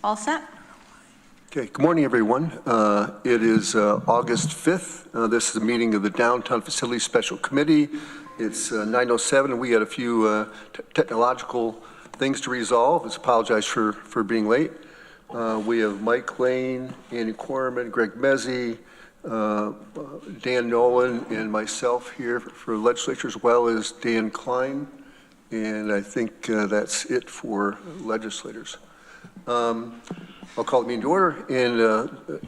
All set. Okay, good morning, everyone. It is August 5th. This is a meeting of the Downtown Facilities Special Committee. It's 9:07. We had a few technological things to resolve. I apologize for being late. We have Mike Lane, Andy Corman, Greg Mezzi, Dan Nolan, and myself here for the legislature, as well as Dan Klein. And I think that's it for legislators. I'll call the meeting to order, and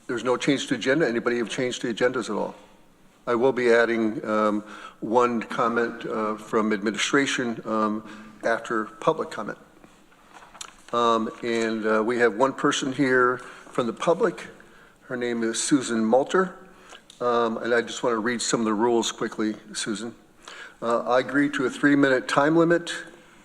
there's no change to the agenda. Anybody have changed the agendas at all? I will be adding one comment from administration after public comment. And we have one person here from the public. Her name is Susan Malter, and I just want to read some of the rules quickly, Susan. I agree to a 3-minute time limit.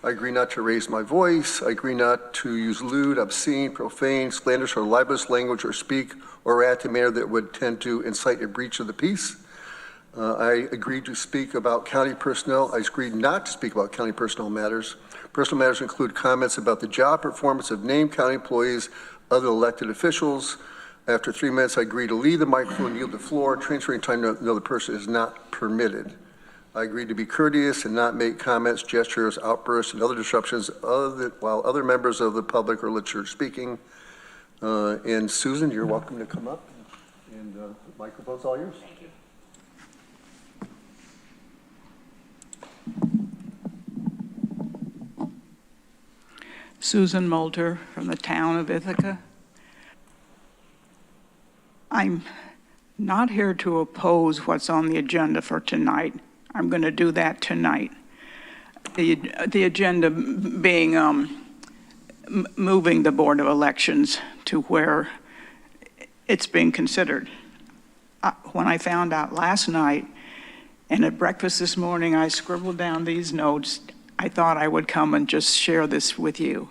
I agree not to raise my voice. I agree not to use lewd, obscene, profane, slanderous, or libelous language or speak or act in a manner that would tend to incite a breach of the peace. I agree to speak about county personnel. I agree not to speak about county personnel matters. Personal matters include comments about the job performance of named county employees, other elected officials. After 3 minutes, I agree to leave the microphone and yield the floor. Transferring time to another person is not permitted. I agree to be courteous and not make comments, gestures, outbursts, and other disruptions while other members of the public or legislature are speaking. And Susan, you're welcome to come up, and the microphone's all yours. Thank you. Susan Moulter from the town of Ithaca. I'm not here to oppose what's on the agenda for tonight. I'm going to do that tonight. The agenda being moving the Board of Elections to where it's being considered. When I found out last night, and at breakfast this morning, I scribbled down these notes. I thought I would come and just share this with you.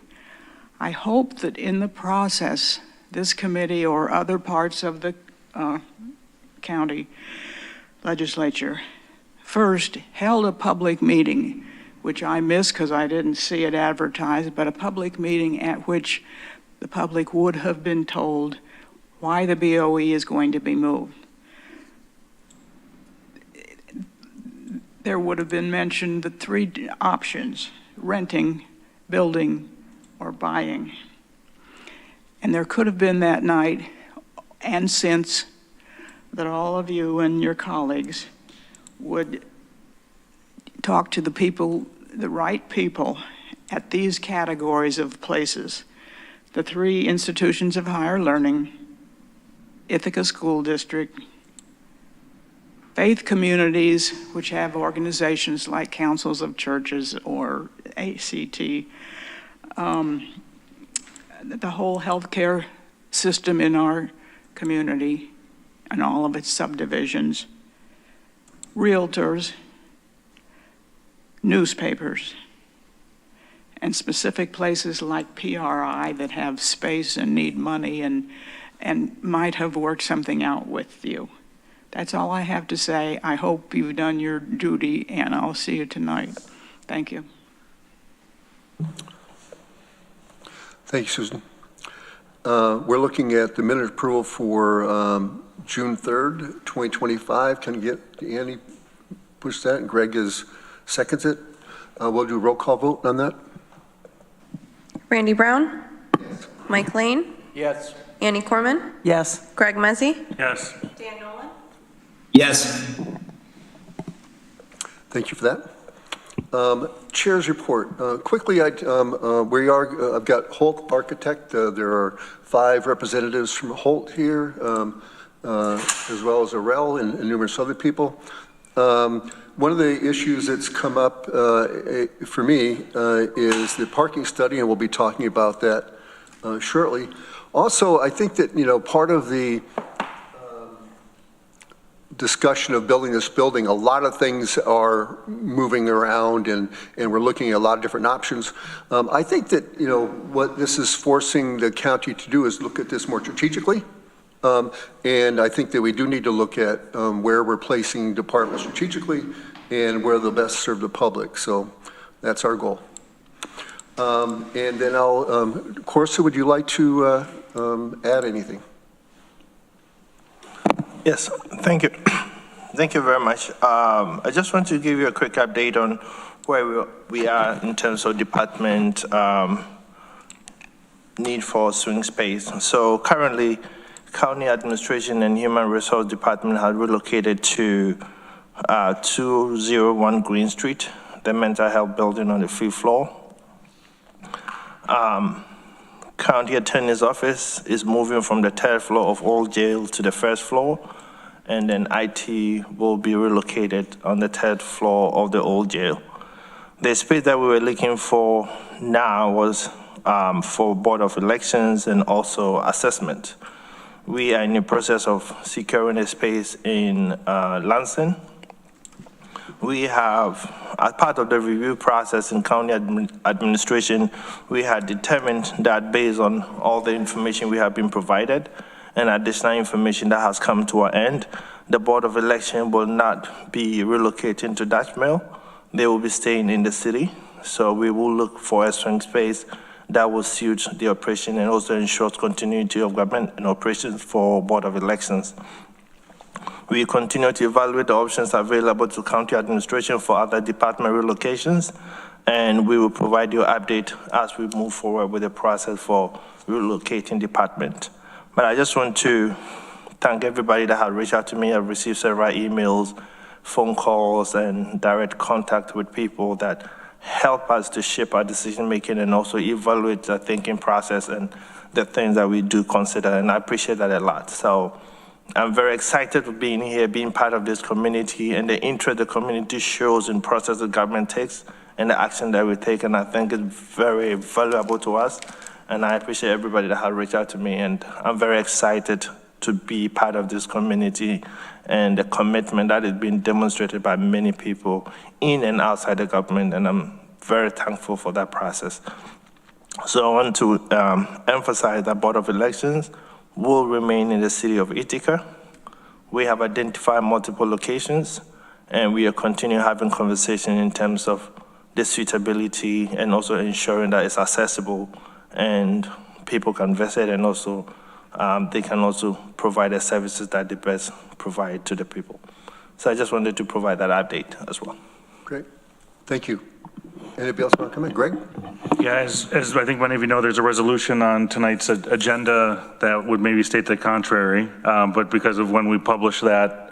I hope that in the process, this committee or other parts of the county legislature first held a public meeting, which I missed because I didn't see it advertised, but a public meeting at which the public would have been told why the BOE is going to be moved. There would have been mentioned the 3 options: renting, building, or buying. And there could have been that night, and since, that all of you and your colleagues would talk to the people, the right people, at these categories of places: the 3 institutions of higher learning, Ithaca School District, faith communities, which have organizations like councils of churches or ACT, the whole healthcare system in our community and all of its subdivisions, realtors, newspapers, and specific places like PRI that have space and need money and might have worked something out with you. That's all I have to say. I hope you've done your duty, and I'll see you tonight. Thank you. Thank you, Susan. We're looking at the minute approval for June 3rd, 2025. Can you get Andy push that? And Greg seconds it. We'll do a roll call vote on that. Randy Brown? Yes. Mike Lane? Yes. Annie Corman? Yes. Greg Mezzi? Yes. Dan Nolan? Yes. Thank you for that. Chair's report. Quickly, I've got Holt Architect. There are 5 representatives from Holt here, as well as Arel and numerous other people. One of the issues that's come up for me is the parking study, and we'll be talking about that shortly. Also, I think that, part of the discussion of building this building, a lot of things are moving around, and we're looking at a lot of different options. I think that, what this is forcing the county to do is look at this more strategically. And I think that we do need to look at where we're placing departments strategically and where they'll best serve the public. So that's our goal. And then Corsa, would you like to add anything? Yes, thank you. Thank you very much. I just want to give you a quick update on where we are in terms of department need for swing space. So currently, County Administration and Human Resource Department have relocated to 201 Green Street, the mental health building on the 5th floor. County Attorney's Office is moving from the 3rd floor of Old Jail to the 1st floor, and then IT will be relocated on the 3rd floor of the Old Jail. The space that we were looking for now was for Board of Elections and also assessment. We are in the process of securing a space in Lansing. We have, as part of the review process in county administration, we had determined that based on all the information we have been provided and additional information that has come to our end, the Board of Election will not be relocating to Dutch Mill. They will be staying in the city. So we will look for a swing space that will suit the operation and also ensures continuity of government and operations for Board of Elections. We continue to evaluate the options available to county administration for other department relocations, and we will provide you an update as we move forward with the process for relocating department. But I just want to thank everybody that has reached out to me. I've received several emails, phone calls, and direct contact with people that help us to shape our decision-making and also evaluate the thinking process and the things that we do consider, and I appreciate that a lot. So I'm very excited for being here, being part of this community, and the interest the community shows in process the government takes and the action that we take, and I think it's very valuable to us, and I appreciate everybody that has reached out to me, and I'm very excited to be part of this community and the commitment that is being demonstrated by many people in and outside the government, and I'm very thankful for that process. So I want to emphasize that Board of Elections will remain in the City of Ithaca. We have identified multiple locations, and we are continuing having conversation in terms of the suitability and also ensuring that it's accessible and people can visit, and also they can also provide the services that they best provide to the people. So I just wanted to provide that update as well. Great. Thank you. Anybody else want to come in? Greg? Yeah, as I think many of you know, there's a resolution on tonight's agenda that would maybe state the contrary, but because of when we publish that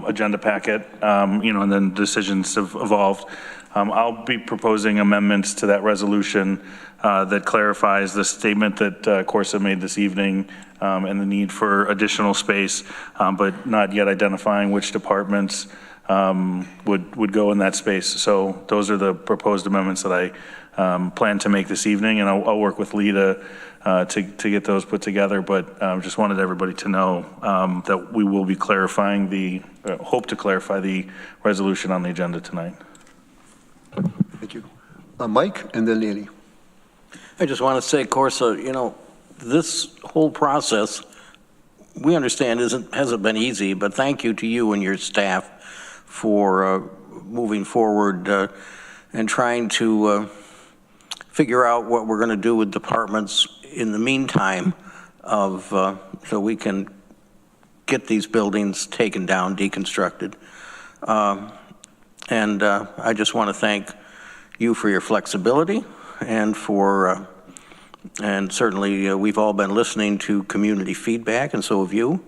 agenda packet, and then decisions have evolved, I'll be proposing amendments to that resolution that clarifies the statement that Corsa made this evening and the need for additional space, but not yet identifying which departments would go in that space. So those are the proposed amendments that I plan to make this evening, and I'll work with Lita to get those put together. But just wanted everybody to know that we will be clarifying hope to clarify the resolution on the agenda tonight. Thank you. Mike, and then Annie. I just want to say, Corsa, this whole process, we understand hasn't been easy, but thank you to you and your staff for moving forward and trying to figure out what we're going to do with departments in the meantime so we can get these buildings taken down, deconstructed. And I just want to thank you for your flexibility and and certainly we've all been listening to community feedback, and so have you.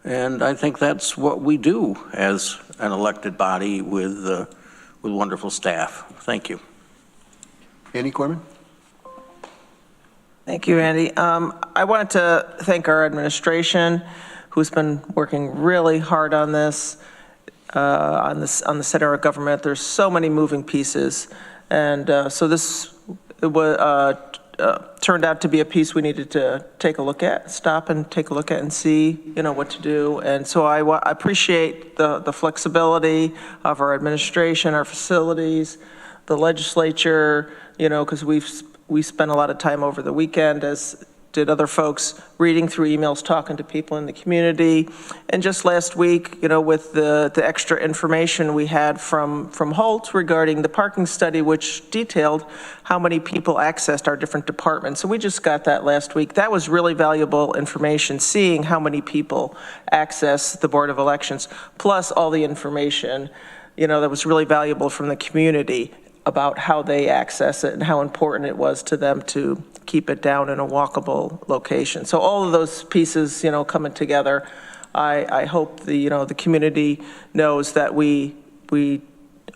And I think that's what we do as an elected body with wonderful staff. Thank you. Annie Corman? Thank you, Andy. I wanted to thank our administration, who's been working really hard on this, on the center of government. There's so many moving pieces, and so this turned out to be a piece we needed to take a look at, stop and take a look at and see, what to do. And so I appreciate the flexibility of our administration, our facilities, the legislature, because we spent a lot of time over the weekend as did other folks reading through emails, talking to people in the community. And just last week, with the extra information we had from Holt regarding the parking study, which detailed how many people accessed our different departments. So we just got that last week. That was really valuable information, seeing how many people access the Board of Elections, plus all the information, that was really valuable from the community about how they access it and how important it was to them to keep it down in a walkable location. So all of those pieces, coming together, I hope the community knows that we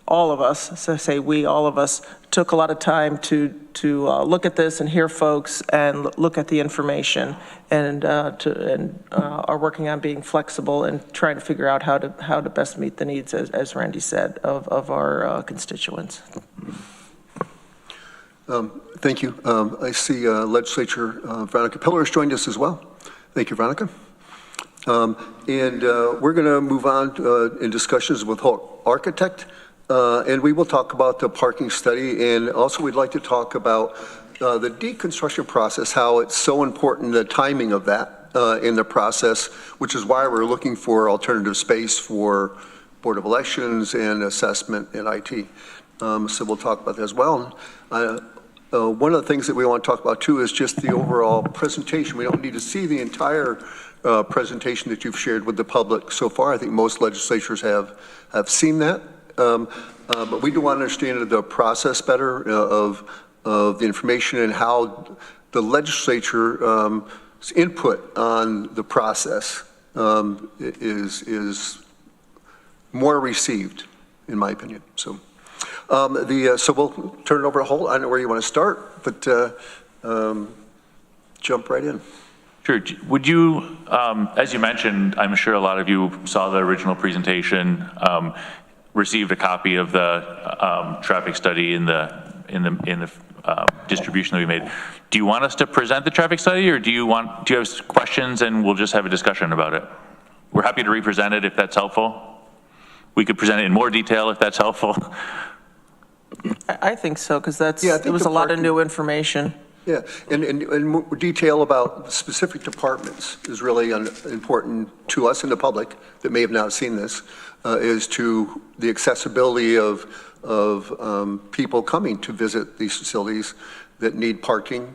all of us took a lot of time to look at this and hear folks and look at the information and are working on being flexible and trying to figure out how to best meet the needs, as Randy said, of our constituents. Thank you. I see Legislature Veronica Pillar has joined us as well. Thank you, Veronica. And we're going to move on in discussions with Holt Architect. And we will talk about the parking study, and also we'd like to talk about the deconstruction process, how it's so important, the timing of that in the process, which is why we're looking for alternative space for Board of Elections and assessment and IT. So we'll talk about that as well. One of the things that we want to talk about too is just the overall presentation. We don't need to see the entire presentation that you've shared with the public so far. I think most legislatures have seen that. But we do want to understand the process better of the information and how the legislature's input on the process is more received, in my opinion. So, so we'll turn it over to Holt. I don't know where you want to start, but jump right in. Sure. Would you, as you mentioned, I'm sure a lot of you saw the original presentation. Received a copy of the traffic study in the distribution that we made. Do you want us to present the traffic study, or do you have questions and we'll just have a discussion about it? We're happy to represent it if that's helpful. We could present it in more detail if that's helpful. I think so, because it was a lot of new information. Yeah, and more detail about specific departments is really important to us in the public that may have not seen this, is to the accessibility of people coming to visit these facilities that need parking,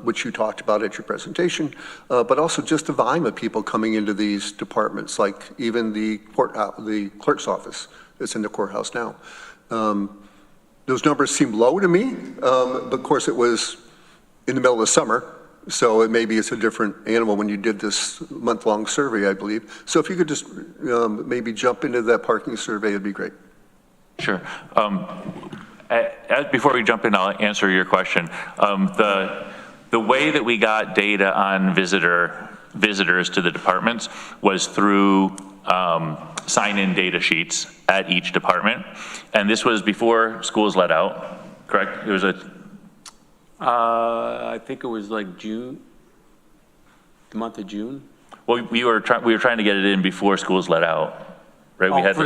which you talked about at your presentation, but also just the volume of people coming into these departments, like even the clerk's office that's in the courthouse now. Those numbers seem low to me, but of course it was in the middle of the summer, so maybe it's a different animal when you did this month-long survey, I believe. So if you could just maybe jump into that parking survey, it'd be great. Sure. Before we jump in, I'll answer your question. The way that we got data on visitors to the departments was through sign-in data sheets at each department, and this was before schools let out. Correct? It was I think it was like June, the month of June. Well, we were trying to get it in before schools let out, right? Oh, we had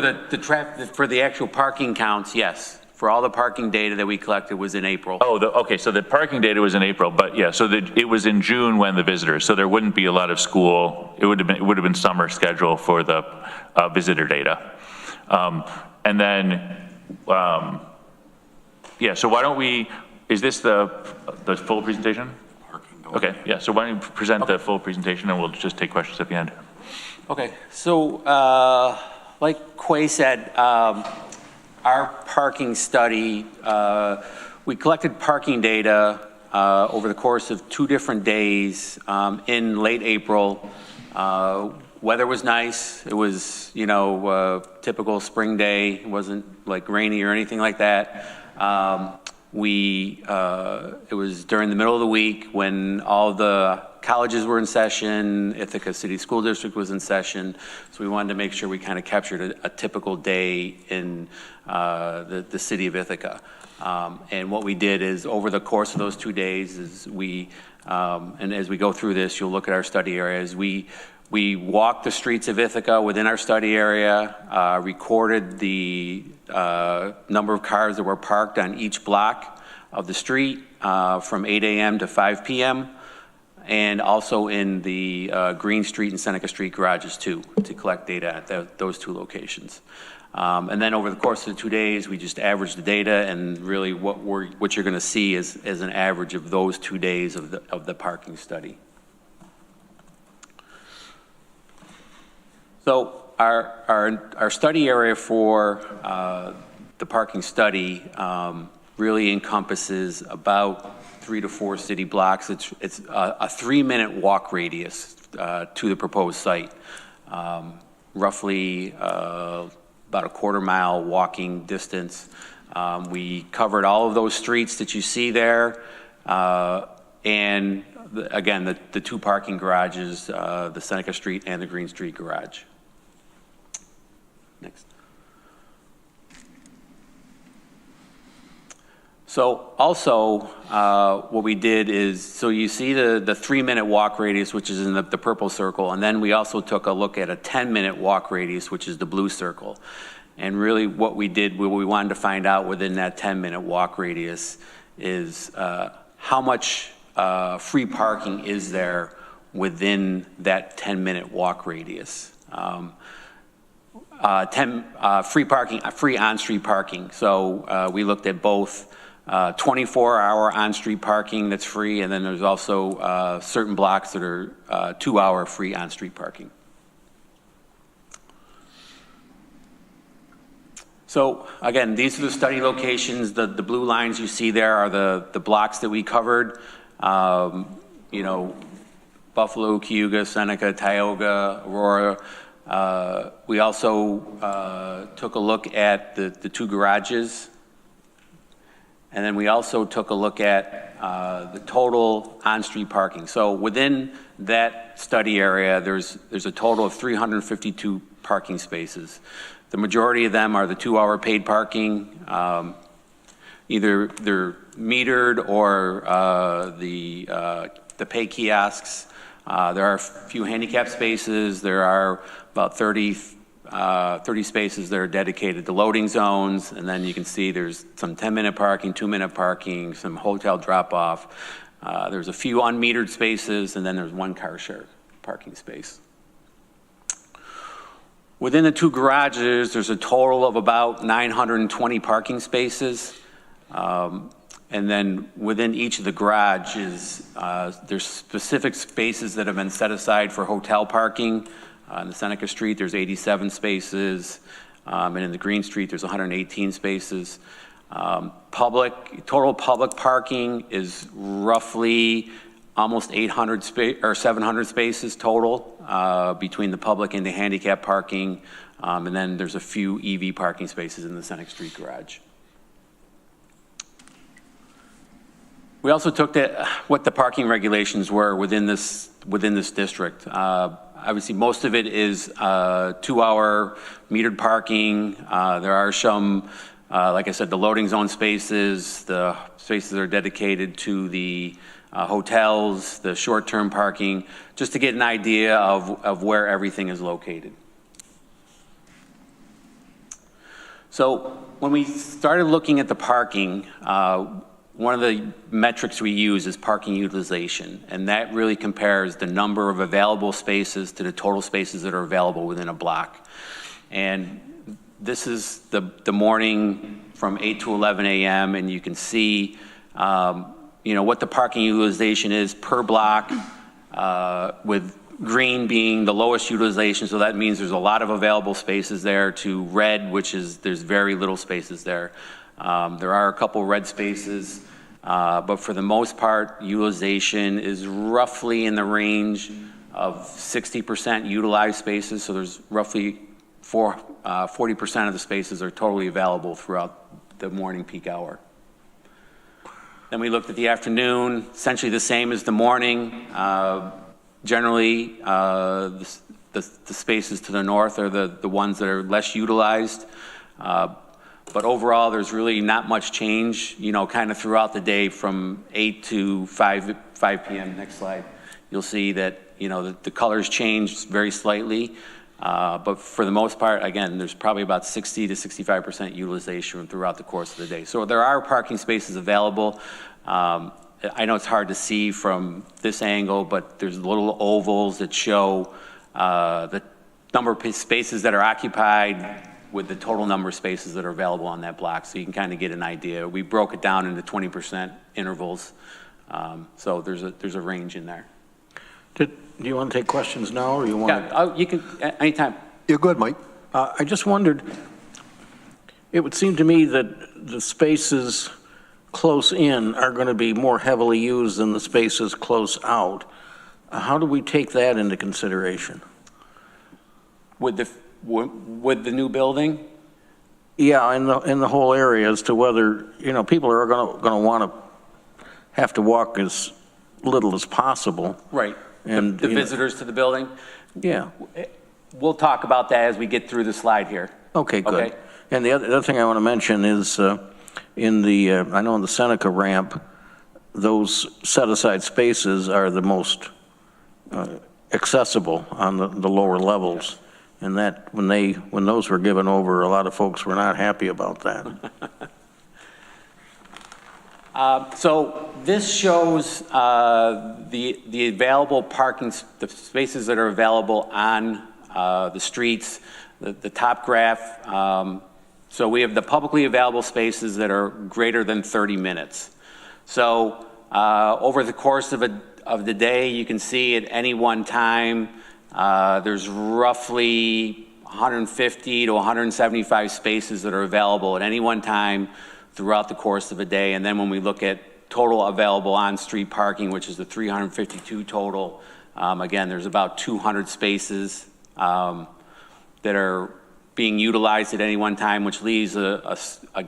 for the actual parking counts, yes. For all the parking data that we collected was in April. Oh, okay. So the parking data was in April, but yeah. So it was in June when the visitors. So there wouldn't be a lot of school. It would have been summer schedule for the visitor data, and then yeah. So why don't we? Is this the full presentation? Okay, yeah, so why don't you present the full presentation and we'll just take questions at the end. Okay, so like Quay said, our parking study, we collected parking data over the course of 2 different days in late April. Weather was nice. It was, typical spring day. It wasn't like rainy or anything like that. It was during the middle of the week when all the colleges were in session, Ithaca City School District was in session, so we wanted to make sure we kind of captured a typical day in the city of Ithaca. And what we did is over the course of those 2 days is and as we go through this, you'll look at our study areas, we walked the streets of Ithaca within our study area, recorded the number of cars that were parked on each block of the street from 8 a.m. to 5 p.m. and also in the Green Street and Seneca Street garages too, to collect data at those two locations. And then over the course of the 2 days, we just averaged the data, and really what you're going to see is an average of those 2 days of the parking study. So our study area for the parking study really encompasses about 3 to 4 city blocks. It's a 3-minute walk radius to the proposed site, roughly about a quarter-mile walking distance. We covered all of those streets that you see there, and again, the 2 parking garages, the Seneca Street and the Green Street garage. Next. So also, what we did is, so you see the 3-minute walk radius, which is in the purple circle, and then we also took a look at a 10-minute walk radius, which is the blue circle. And really what we did, what we wanted to find out within that 10-minute walk radius is how much free parking is there within that 10-minute walk radius. Free on-street parking. So we looked at both 24-hour on-street parking that's free, and then there's also certain blocks that are 2-hour free on-street parking. So again, these are the study locations. The blue lines you see there are the blocks that we covered. You know, Buffalo, Cayuga, Seneca, Tioga, Aurora. We also took a look at the 2 garages. And then we also took a look at the total on-street parking. So within that study area, there's a total of 352 parking spaces. The majority of them are the 2-hour paid parking. Either they're metered or the pay kiosks. There are a few handicap spaces. There are about 30 spaces that are dedicated to loading zones, and then you can see there's some 10-minute parking, 2-minute parking, some hotel drop-off. There's a few unmetered spaces, and then there's 1 car share parking space. Within the 2 garages, there's a total of about 920 parking spaces. And then within each of the garages, there's specific spaces that have been set aside for hotel parking. In the Seneca Street, there's 87 spaces, and in the Green Street, there's 118 spaces. Total public parking is roughly almost 700 spaces total between the public and the handicap parking, and then there's a few EV parking spaces in the Seneca Street garage. We also took what the parking regulations were within this district. Obviously, most of it is 2-hour metered parking. There are some, like I said, the loading zone spaces, the spaces that are dedicated to the hotels, the short-term parking, just to get an idea of where everything is located. So when we started looking at the parking, one of the metrics we use is parking utilization, and that really compares the number of available spaces to the total spaces that are available within a block. And this is the morning from 8 to 11 a.m., and you can see what the parking utilization is per block, with green being the lowest utilization, so that means there's a lot of available spaces there, to red, which is there's very little spaces there. There are a couple red spaces, but for the most part, utilization is roughly in the range of 60% utilized spaces. So there's roughly 40% of the spaces are totally available throughout the morning peak hour. Then we looked at the afternoon, essentially the same as the morning. Generally, the spaces to the north are the ones that are less utilized. But overall, there's really not much change, kind of throughout the day from 8 to 5 p.m. Next slide. You'll see that, the colors change very slightly. But for the most part, again, there's probably about 60 to 65% utilization throughout the course of the day. So there are parking spaces available. I know it's hard to see from this angle, but there's little ovals that show the number of spaces that are occupied with the total number of spaces that are available on that block, so you can kind of get an idea. We broke it down into 20% intervals, so there's a range in there. Do you want to take questions now, or you want to? Yeah, you can, anytime. Yeah, go ahead, Mike. I just wondered, it would seem to me that the spaces close in are going to be more heavily used than the spaces close out. How do we take that into consideration? With the new building? Yeah, in the whole area, as to whether, people are going to want to have to walk as little as possible. Right. And the visitors to the building? Yeah. We'll talk about that as we get through the slide here. Okay, good. Okay. And the other thing I want to mention is in the, I know in the Seneca ramp, those set-aside spaces are the most accessible on the lower levels. And that, when those were given over, a lot of folks were not happy about that. So this shows the available parking, the spaces that are available on the streets, the top graph. So we have the publicly available spaces that are greater than 30 minutes. So over the course of the day, you can see at any one time, there's roughly 150 to 175 spaces that are available at any one time throughout the course of a day. And then when we look at total available on-street parking, which is the 352 total, again, there's about 200 spaces that are being utilized at any one time, which leaves a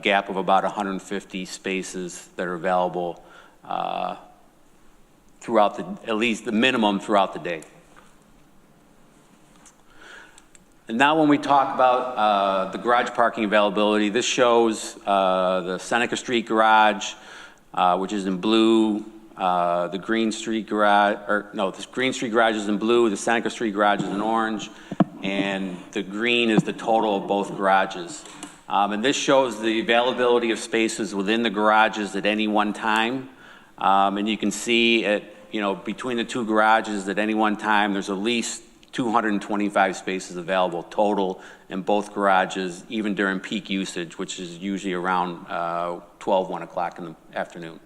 gap of about 150 spaces that are available throughout at least the minimum throughout the day. And now when we talk about the garage parking availability, this shows the Seneca Street garage, which is in blue, the Green Street garage, the Green Street garage is in blue, the Seneca Street garage is in orange, and the green is the total of both garages. And this shows the availability of spaces within the garages at any one time. And you can see between the two garages at any one time, there's at least 225 spaces available total in both garages, even during peak usage, which is usually around 1 o'clock in the afternoon.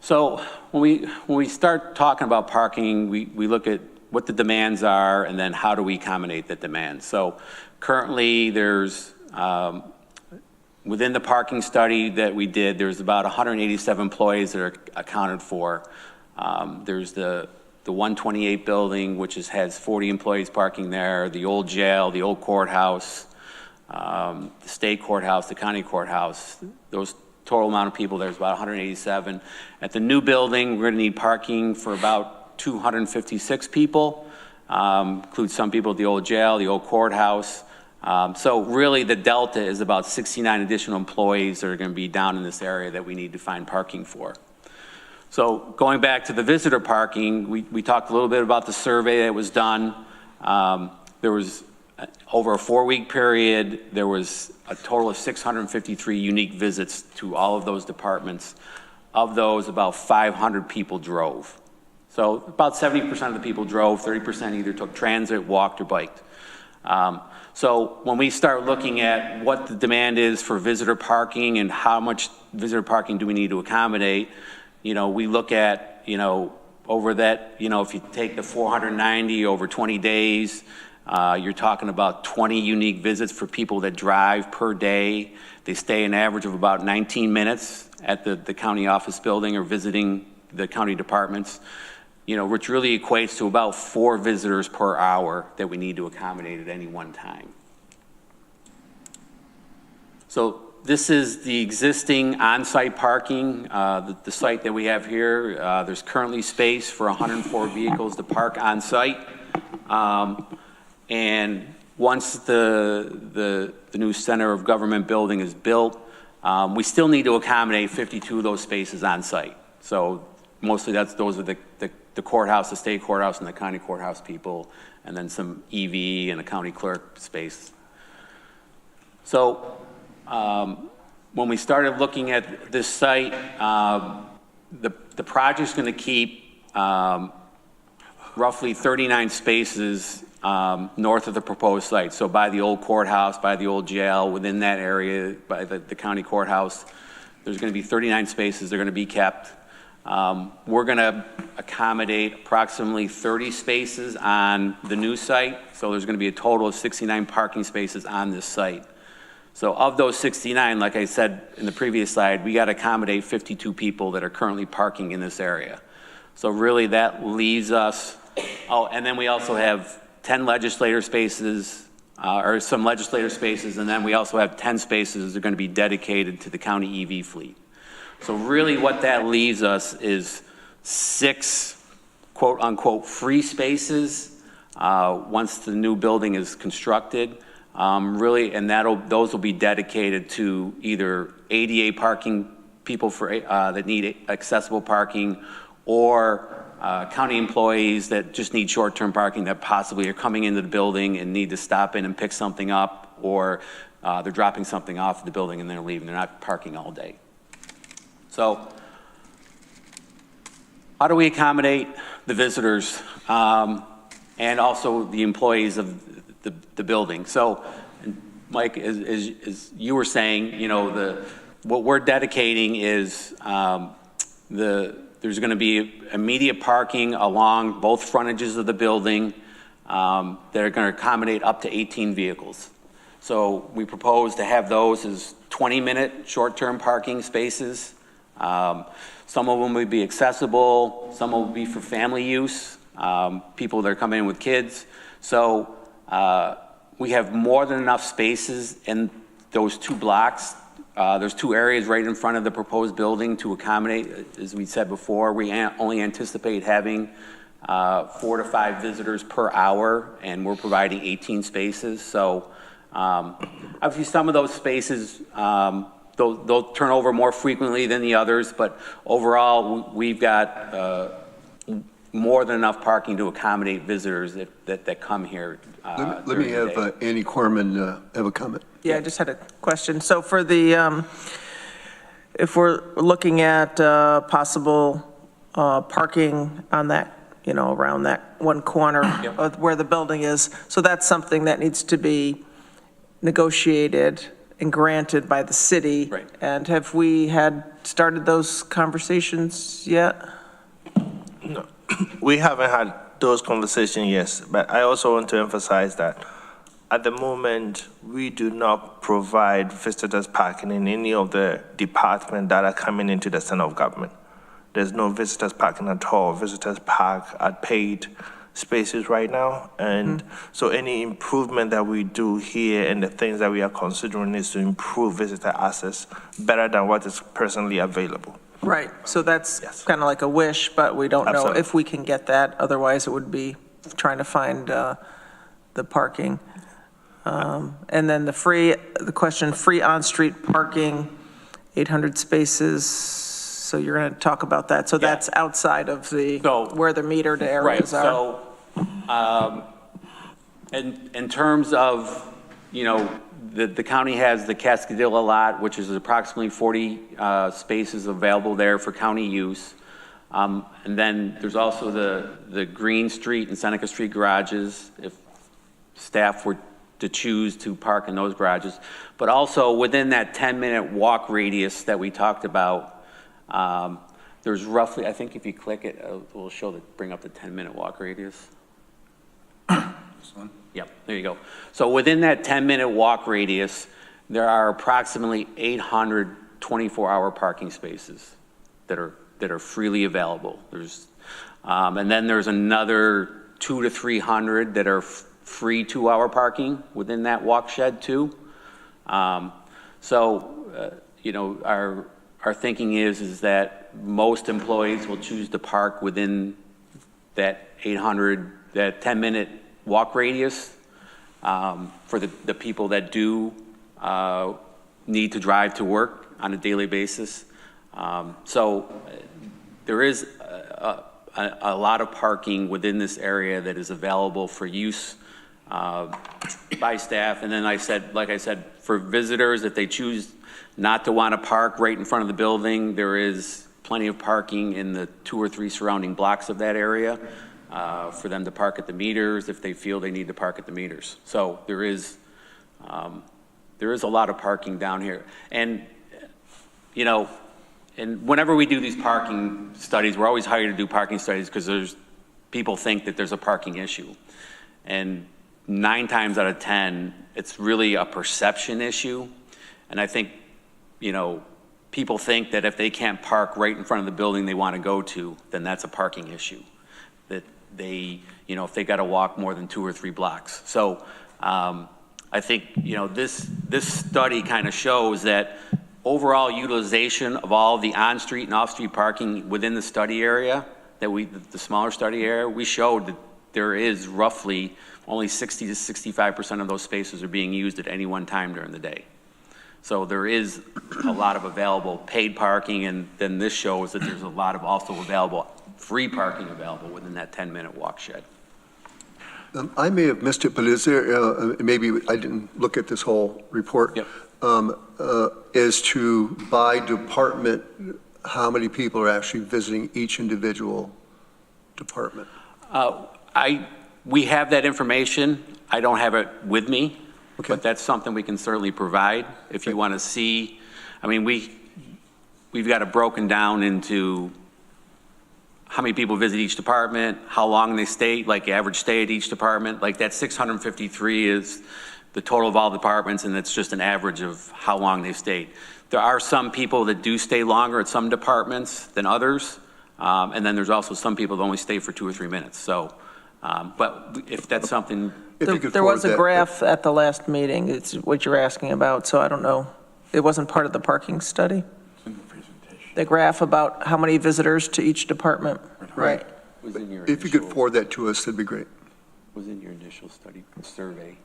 So when we start talking about parking, we look at what the demands are and then how do we accommodate the demand. So currently there's, within the parking study that we did, there's about 187 employees that are accounted for. There's the 128 building, which has 40 employees parking there, the old jail, the old courthouse, the state courthouse, the county courthouse. Those total amount of people, there's about 187. At the new building, we're gonna need parking for about 256 people, include some people at the old jail, the old courthouse. So really the delta is about 69 additional employees that are gonna be down in this area that we need to find parking for. So going back to the visitor parking, we talked a little bit about the survey that was done. There was, over a 4-week period, there was a total of 653 unique visits to all of those departments. Of those, about 500 people drove. So about 70% of the people drove, 30% either took transit, walked, or biked. So when we start looking at what the demand is for visitor parking and how much visitor parking do we need to accommodate, we look at, over that, if you take the 490 over 20 days, you're talking about 20 unique visits for people that drive per day. They stay an average of about 19 minutes at the county office building or visiting the county departments, which really equates to about 4 visitors per hour that we need to accommodate at any one time. So this is the existing on-site parking, the site that we have here. There's currently space for 104 vehicles to park on site. And once the new Center of Government building is built, we still need to accommodate 52 of those spaces on site. So mostly those are the courthouse, the state courthouse, and the county courthouse people, and then some EV and a county clerk space. So when we started looking at this site, the project's going to keep roughly 39 spaces north of the proposed site. So by the old courthouse, by the old jail, within that area, by the county courthouse, there's going to be 39 spaces. They're going to be kept. We're going to accommodate approximately 30 spaces on the new site. So there's going to be a total of 69 parking spaces on this site. So of those 69, like I said in the previous slide, we got to accommodate 52 people that are currently parking in this area. So really that leaves us, oh, and then we also have 10 legislator spaces, or some legislator spaces, and then we also have 10 spaces that are going to be dedicated to the county EV fleet. So really what that leaves us is 6 quote unquote free spaces once the new building is constructed. Really, and those will be dedicated to either ADA parking, people that need accessible parking, or county employees that just need short-term parking that possibly are coming into the building and need to stop in and pick something up, or they're dropping something off at the building and they're leaving. They're not parking all day. So how do we accommodate the visitors and also the employees of the building? So, Mike, as you were saying, you know, what we're dedicating is there's going to be immediate parking along both frontages of the building that are going to accommodate up to 18 vehicles. So we propose to have those as 20-minute short-term parking spaces. Some of them will be accessible, some will be for family use, people that are coming in with kids. So we have more than enough spaces in those 2 blocks. There's 2 areas right in front of the proposed building to accommodate. As we said before, we only anticipate having 4 to 5 visitors per hour, and we're providing 18 spaces. So obviously some of those spaces, they'll turn over more frequently than the others, but overall we've got more than enough parking to accommodate visitors that come here. Let me have Annie Corman have a comment. Yeah, I just had a question. So for the, if we're looking at possible parking on that, you know, around that one corner of where the building is, so that's something that needs to be negotiated and granted by the city. Right. And have we started those conversations yet? No, we haven't had those conversations yet, but I also want to emphasize that at the moment, we do not provide visitors parking in any of the departments that are coming into the center of government. There's no visitors parking at all. Visitors park at paid spaces right now. And so any improvement that we do here and the things that we are considering is to improve visitor access better than what is presently available. Right, so that's Yes. kind of like a wish, but we don't know Absolutely. if we can get that. Otherwise, it would be trying to find the parking. And then the question, free on-street parking, 800 spaces. So you're going to talk about that. So that's outside of where the metered areas are. So in terms of, you know, the county has the Cascadilla lot, which is approximately 40 spaces available there for county use. And then there's also the Green Street and Seneca Street garages, if staff were to choose to park in those garages. But also within that 10-minute walk radius that we talked about, there's roughly, I think if you click it, it will bring up the 10-minute walk radius. This one? Yep, there you go. So within that 10-minute walk radius, there are approximately 800 24-hour parking spaces that are freely available. And then there's another 200 to 300 that are free 2-hour parking within that walk shed too. You know, our thinking is that most employees will choose to park within that 10-minute walk radius for the people that do need to drive to work on a daily basis. There is a lot of parking within this area that is available for use by staff. And then like I said, for visitors, if they choose not to want to park right in front of the building. There is plenty of parking in the 2 or 3 surrounding blocks of that area for them to park at the meters if they feel they need to park at the meters. So there is a lot of parking down here. And, you know, and whenever we do these parking studies, we're always hired to do parking studies because people think that there's a parking issue. And 9 times out of 10, it's really a perception issue. And I think, you know, people think that if they can't park right in front of the building they want to go to, then that's a parking issue. That they, you know, if they got to walk more than 2 or 3 blocks. So I think, you know, this study kind of shows that overall utilization of all the on-street and off-street parking within the study area, the smaller study area, we showed that there is roughly only 60 to 65% of those spaces are being used at any one time during the day. So there is a lot of available paid parking, and then this shows that there's a lot of also available free parking available within that 10-minute walk shed. I may have missed it, but is there, maybe I didn't look at this whole report. Yep. As to by department, how many people are actually visiting each individual department? We have that information. I don't have it with me, okay, but that's something we can certainly provide if you want to see. I mean, we've got it broken down into how many people visit each department, how long they stay, like average stay at each department. Like that 653 is the total of all departments, and it's just an average of how long they've stayed. There are some people that do stay longer at some departments than others, and then there's also some people that only stay for 2 or 3 minutes. So, but if that's something... There was a graph at the last meeting. It's what you're asking about, so I don't know. It wasn't part of the parking study? The graph about how many visitors to each department. Right. If you could forward that to us, that'd be great. Was in your initial study survey.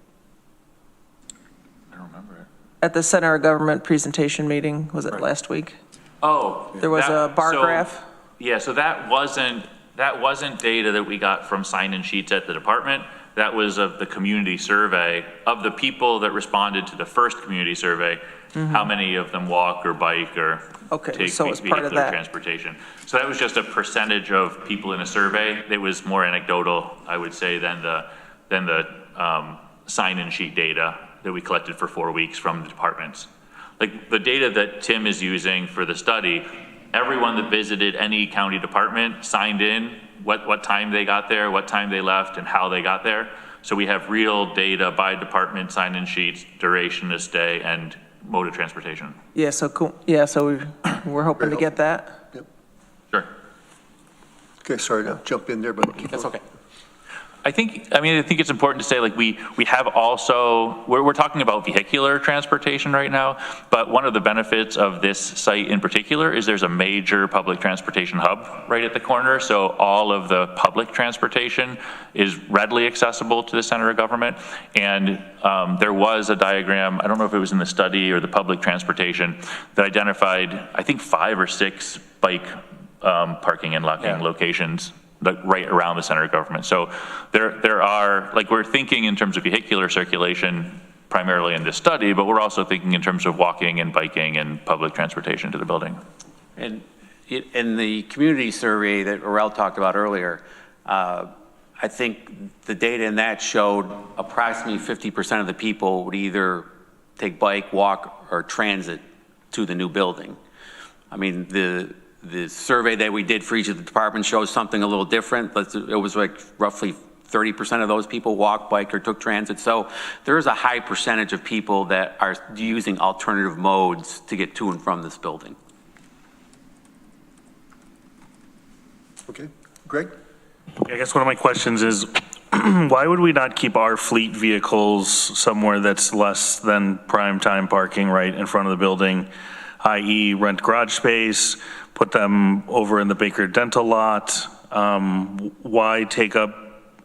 I don't remember it. At the Center of Government presentation meeting, was it last week? Oh. There was a bar graph? Yeah, so that wasn't data that we got from sign-in sheets at the department. That was of the community survey. Of the people that responded to the first community survey, how many of them walk or bike or take so it's part of vehicular that. transportation. So that was just a percentage of people in a survey. It was more anecdotal, I would say, than the sign-in sheet data that we collected for 4 weeks from the departments. Like the data that Tim is using for the study, everyone that visited any county department signed in, what time they got there, what time they left, and how they got there. So we have real data by department, sign-in sheets, duration of stay, and mode of transportation. Yeah, so cool. Yeah, so we're hoping to get that. Yep. Sure. Okay, sorry to jump in there, but That's okay. I think it's important to say, like, we have also, we're talking about vehicular transportation right now, but one of the benefits of this site in particular is there's a major public transportation hub right at the corner. So all of the public transportation is readily accessible to the center of government. And there was a diagram, I don't know if it was in the study or the public transportation, that identified, I think, 5 or 6 bike parking and locking locations right around the center of government. So there are, like, we're thinking in terms of vehicular circulation primarily in this study, but we're also thinking in terms of walking and biking and public transportation to the building. And in the community survey that Aurel talked about earlier, I think the data in that showed approximately 50% of the people would either take bike, walk, or transit to the new building. I mean, the survey that we did for each of the departments shows something a little different, but it was like roughly 30% of those people walked, bike, or took transit. So there is a high percentage of people that are using alternative modes to get to and from this building. okay. Greg? I guess one of my questions is, why would we not keep our fleet vehicles somewhere that's less than prime time parking right in front of the building, i.e. rent garage space, put them over in the Baker Dental lot? Why take up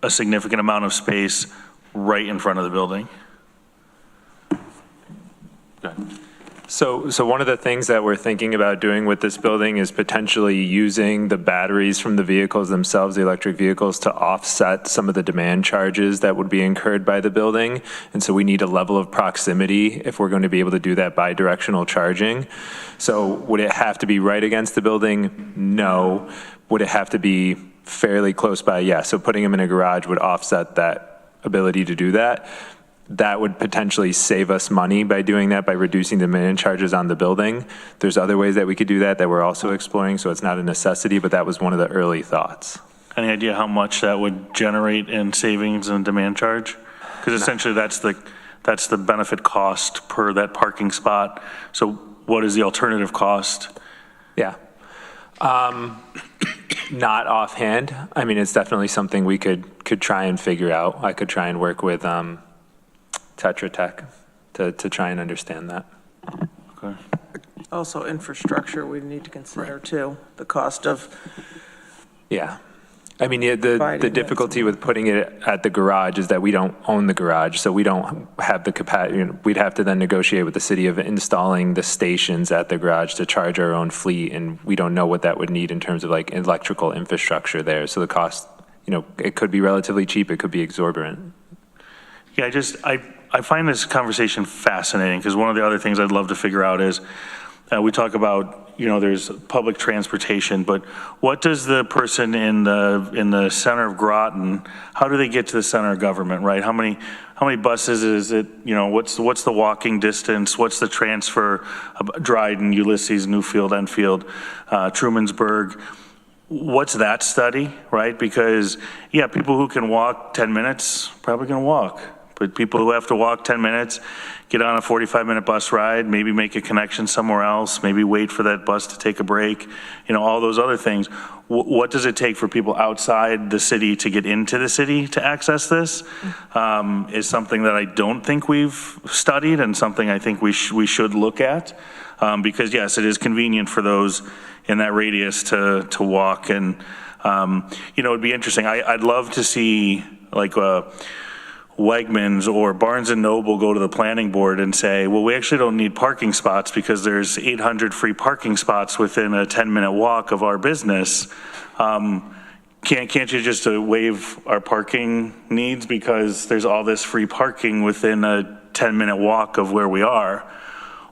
a significant amount of space right in front of the building? Go ahead. So one of the things that we're thinking about doing with this building is potentially using the batteries from the vehicles themselves, the electric vehicles, to offset some of the demand charges that would be incurred by the building. And so we need a level of proximity if we're going to be able to do that bi-directional charging. So would it have to be right against the building? No. Would it have to be fairly close by? Yeah. So putting them in a garage would offset that ability to do that. That would potentially save us money by doing that, by reducing the demand charges on the building. There's other ways that we could do that we're also exploring, so it's not a necessity, but that was one of the early thoughts. Any idea how much that would generate in savings and demand charge? Because essentially that's the benefit cost per that parking spot. So what is the alternative cost? Yeah. Not offhand. I mean, it's definitely something we could try and figure out. I could try and work with Tetra Tech to try and understand that. Okay. Also, infrastructure we need to consider too, the cost of. Yeah. I mean, the difficulty with putting it at the garage is that we don't own the garage, so we don't have the capacity. We'd have to then negotiate with the city of installing the stations at the garage to charge our own fleet, and we don't know what that would need in terms of like electrical infrastructure there. So the cost, it could be relatively cheap, it could be exorbitant. Yeah, I find this conversation fascinating because one of the other things I'd love to figure out is we talk about, there's public transportation, but what does the person in the center of Groton, how do they get to the center of government, right? How many buses is it? What's the walking distance? What's the transfer? Dryden, Ulysses, Newfield, Enfield, Trumansburg. What's that study, right? Because, yeah, people who can walk 10 minutes probably going to walk. But people who have to walk 10 minutes, get on a 45-minute bus ride, maybe make a connection somewhere else, maybe wait for that bus to take a break, all those other things. What does it take for people outside the city to get into the city to access this? Is something that I don't think we've studied and something I think we should look at. Because, yes, it is convenient for those in that radius to walk. And, it'd be interesting. I'd love to see, like, Wegmans or Barnes & Noble go to the planning board and say, well, we actually don't need parking spots because there's 800 free parking spots within a 10-minute walk of our business. Can't you just waive our parking needs because there's all this free parking within a 10-minute walk of where we are?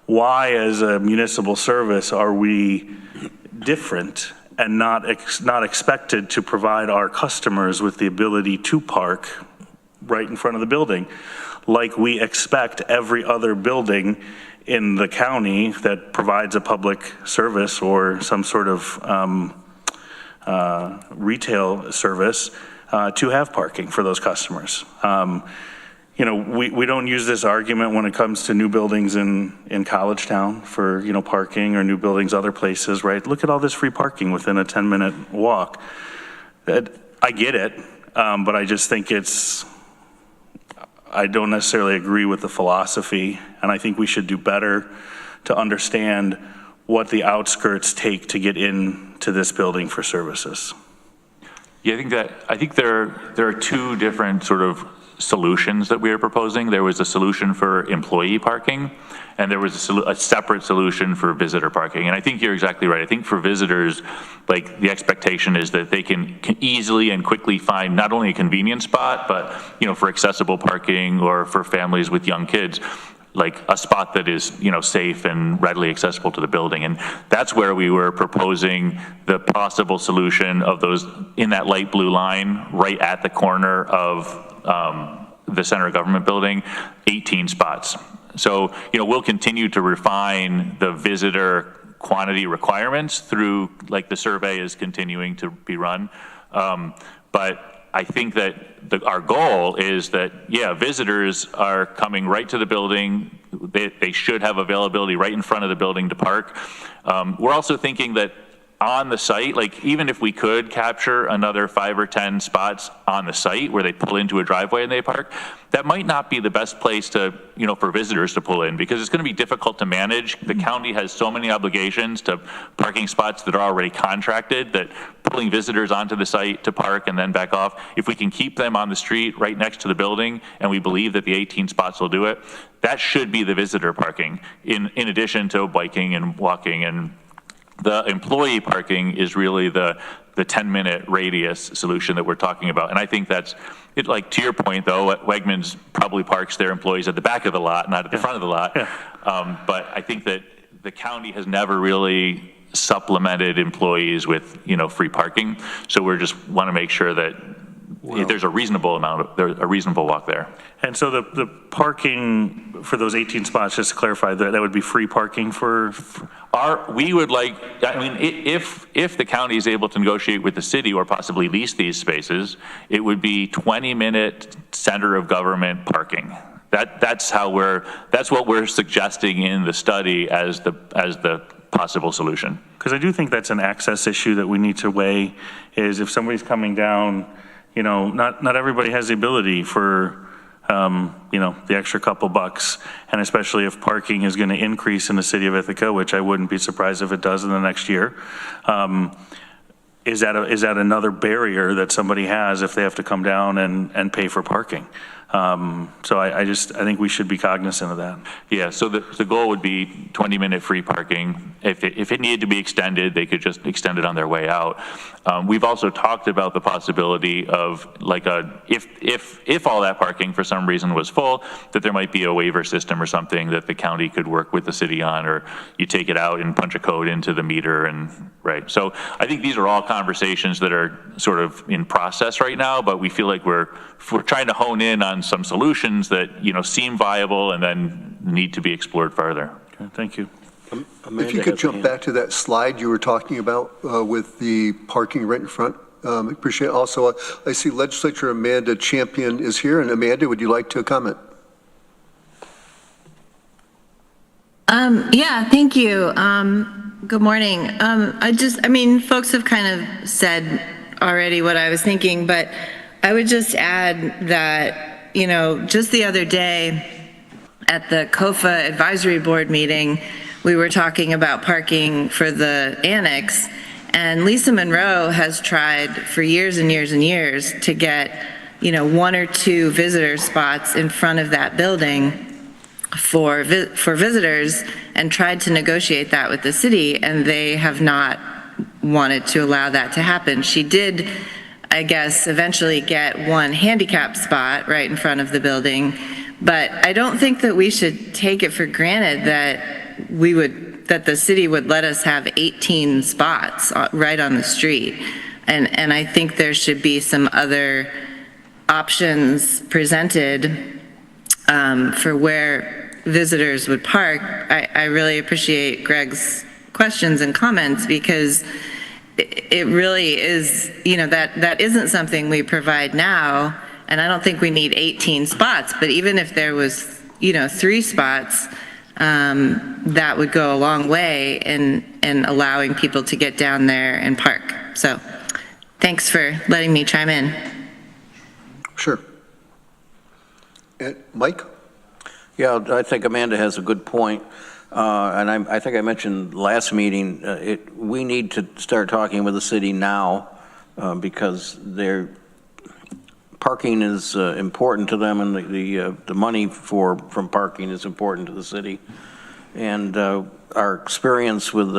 Why, as a municipal service, are we different and not expected to provide our customers with the ability to park right in front of the building, like we expect every other building in the county that provides a public service or some sort of retail service to have parking for those customers. We don't use this argument when it comes to new buildings in College Town for, parking, or new buildings other places, right? Look at all this free parking within a 10-minute walk. I get it, but I just think I don't necessarily agree with the philosophy, and I think we should do better to understand what the outskirts take to get into this building for services. Yeah, I think there are two different sort of solutions that we are proposing. There was a solution for employee parking, and there was a separate solution for visitor parking. And I think you're exactly right. I think for visitors, like, the expectation is that they can easily and quickly find not only a convenient spot, but, for accessible parking or for families with young kids, like a spot that is, safe and readily accessible to the building. And that's where we were proposing the possible solution of those in that light blue line right at the corner of the center of government building, 18 spots. So, we'll continue to refine the visitor quantity requirements through, like, the survey is continuing to be run. But I think that our goal is that, visitors are coming right to the building. They should have availability right in front of the building to park. We're also thinking that on the site, like even if we could capture another 5 or 10 spots on the site where they pull into a driveway and they park, that might not be the best place to, for visitors to pull in, because it's going to be difficult to manage. The county has so many obligations to parking spots that are already contracted that pulling visitors onto the site to park and then back off, if we can keep them on the street right next to the building, and we believe that the 18 spots will do it, that should be the visitor parking in addition to biking and walking. And the employee parking is really the 10-minute radius solution that we're talking about. And I think that's it. Like, to your point, though, Wegmans probably parks their employees at the back of the lot, not at the front of the lot. Yeah. But I think that the county has never really supplemented employees with, free parking. So we just want to make sure that there's a reasonable walk there. And so the parking for those 18 spots, just to clarify, that would be free parking for? We would like, if the county is able to negotiate with the city or possibly lease these spaces, it would be 20-minute center of government parking. That's what we're suggesting in the study as the possible solution. Because I do think that's an access issue that we need to weigh, is if somebody's coming down, not everybody has the ability for, the extra couple bucks, and especially if parking is going to increase in the city of Ithaca, which I wouldn't be surprised if it does in the next year. Is that another barrier that somebody has if they have to come down and pay for parking? So I think we should be cognizant of that. Yeah, so the goal would be 20-minute free parking. If it needed to be extended, they could just extend it on their way out. We've also talked about the possibility of if all that parking for some reason was full, that there might be a waiver system or something that the county could work with the city on, or you take it out and punch a code into the meter right. So I think these are all conversations that are sort of in process right now, but we feel like we're trying to hone in on some solutions that seem viable and then need to be explored further. Okay, thank you. If you could jump back to that slide you were talking about with the parking right in front. Appreciate it. Also, I see Legislature Amanda Champion is here. And Amanda, would you like to comment? Yeah, thank you. Good morning. Folks have kind of said already what I was thinking, but I would just add that, just the other day at the COFA Advisory Board meeting, we were talking about parking for the annex, and Lisa Monroe has tried for years and years and years to get, 1 or 2 visitor spots in front of that building for visitors, and tried to negotiate that with the city, and they have not wanted to allow that to happen. She did, I guess, eventually get 1 handicap spot right in front of the building, but I don't think that we should take it for granted that the city would let us have 18 spots right on the street. And I think there should be some other options presented for where visitors would park. I really appreciate Greg's questions and comments, because it really is, that isn't something we provide now, and I don't think we need 18 spots, but even if there was, 3 spots, that would go a long way in allowing people to get down there and park. So thanks for letting me chime in. Sure. Mike? Yeah, I think Amanda has a good point. And I think I mentioned last meeting, we need to start talking with the city now because parking is important to them, and the money from parking is important to the city. And our experience with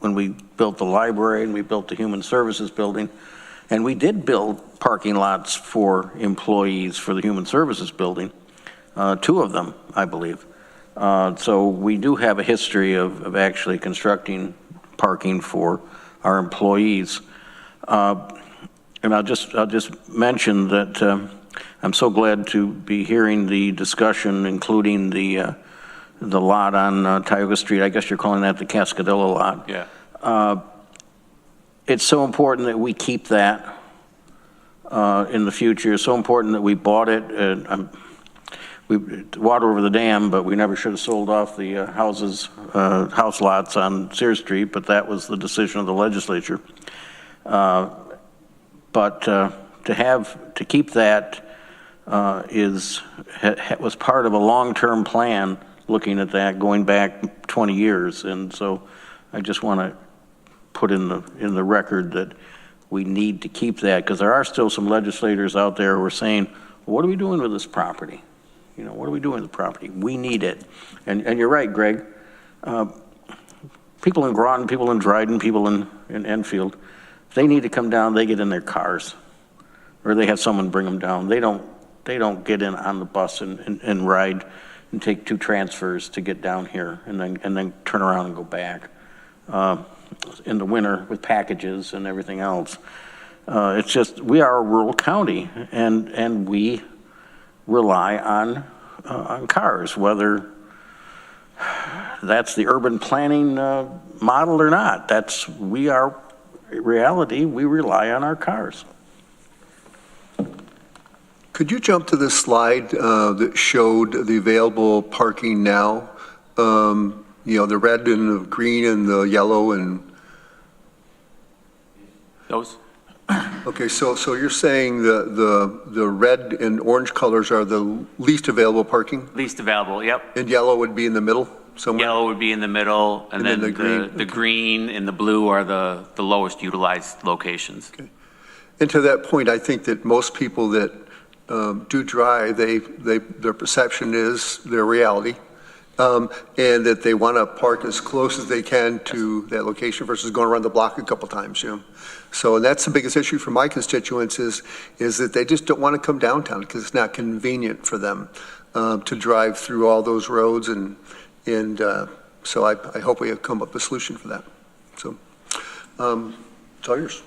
when we built the library and we built the Human Services building, and we did build parking lots for employees for the Human Services building, 2 of them, I believe. So we do have a history of actually constructing parking for our employees. And I'll just mention that I'm so glad to be hearing the discussion, including the lot on Tioga Street. I guess you're calling that the Cascadilla lot. Yeah. It's so important that we keep that in the future. It's so important that we bought it. water over the dam, but we never should have sold off the house lots on Sears Street, but that was the decision of the legislature. But to keep that was part of a long-term plan, looking at that going back 20 years. And so I just want to put in the record that we need to keep that, because there are still some legislators out there who are saying, well, what are we doing with this property? You know, what are we doing with the property? We need it. And you're right, Greg. People in Groton, people in Dryden, people in Enfield, they need to come down, they get in their cars, or they have someone bring them down. They don't get in on the bus and ride and take 2 transfers to get down here and then turn around and go back in the winter with packages and everything else. It's just, we are a rural county, and we rely on cars, whether that's the urban planning model or not. We are reality, we rely on our cars. Could you jump to the slide that showed the available parking now? You know, the red and the green and the yellow and... Those? Okay, so you're saying the red and orange colors are the least available parking? Least available, yep. And yellow would be in the middle somewhere? Yellow would be in the middle, and then the green. green and the blue are the lowest utilized locations. Okay. And to that point, I think that most people that do drive, their perception is their reality, and that they want to park as close as they can to that location versus going around the block a couple times, you know. So that's the biggest issue for my constituents is that they just don't want to come downtown because it's not convenient for them to drive through all those roads, and so I hope we have come up with a solution for that. So it's all yours,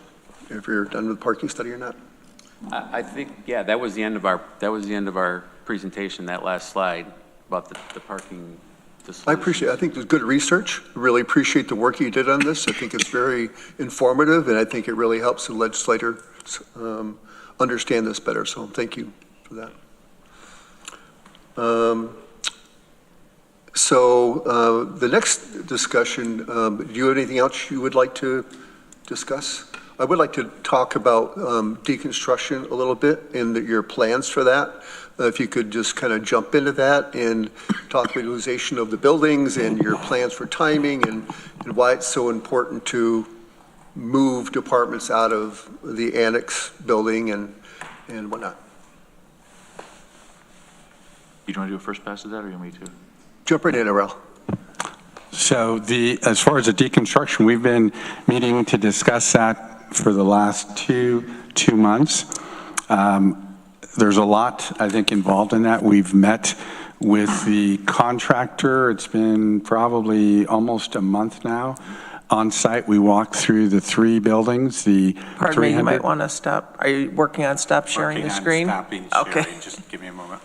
if you're done with the parking study or not. I think, yeah, that was the end of our presentation, that last slide about the parking. I appreciate it. I think it was good research. Really appreciate the work you did on this. I think it's very informative, and I think it really helps the legislators understand this better. So thank you for that. The next discussion, do you have anything else you would like to discuss? I would like to talk about deconstruction a little bit and your plans for that. If you could just kind of jump into that and talk utilization of the buildings and your plans for timing and why it's so important to move departments out of the annex building and whatnot. You want to do a first pass of that, or you want me to? Jump right in, Arel. So as far as the deconstruction, we've been meeting to discuss that for the last two months. There's a lot, I think, involved in that. We've met with the contractor. It's been probably almost a month now. On site, we walked through the 3 buildings, the Pardon me, you might want to stop. Are you working on stop sharing the screen? Stopping okay. Sharing. Just give me a moment.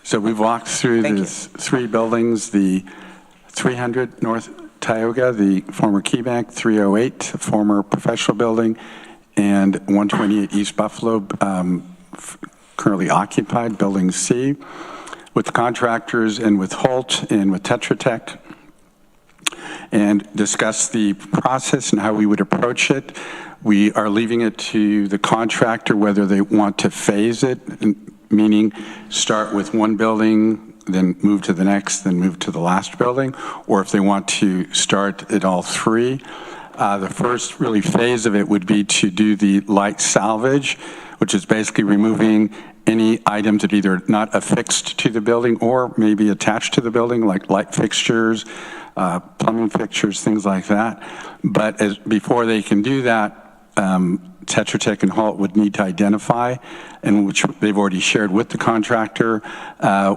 So we've walked through the 3 buildings, the 300 North Tioga, the former Key Bank, 308, former professional building, and 128 East Buffalo, currently occupied, building C, with the contractors and with Holt and with Tetra Tech, and discuss the process and how we would approach it. We are leaving it to the contractor whether they want to phase it, meaning start with 1 building, then move to the next, then move to the last building, or if they want to start at all 3. The first really phase of it would be to do the light salvage, which is basically removing any items that either not affixed to the building or maybe attached to the building, like light fixtures, plumbing fixtures, things like that. But before they can do that, Tetra Tech and Holt would need to identify, and which they've already shared with the contractor,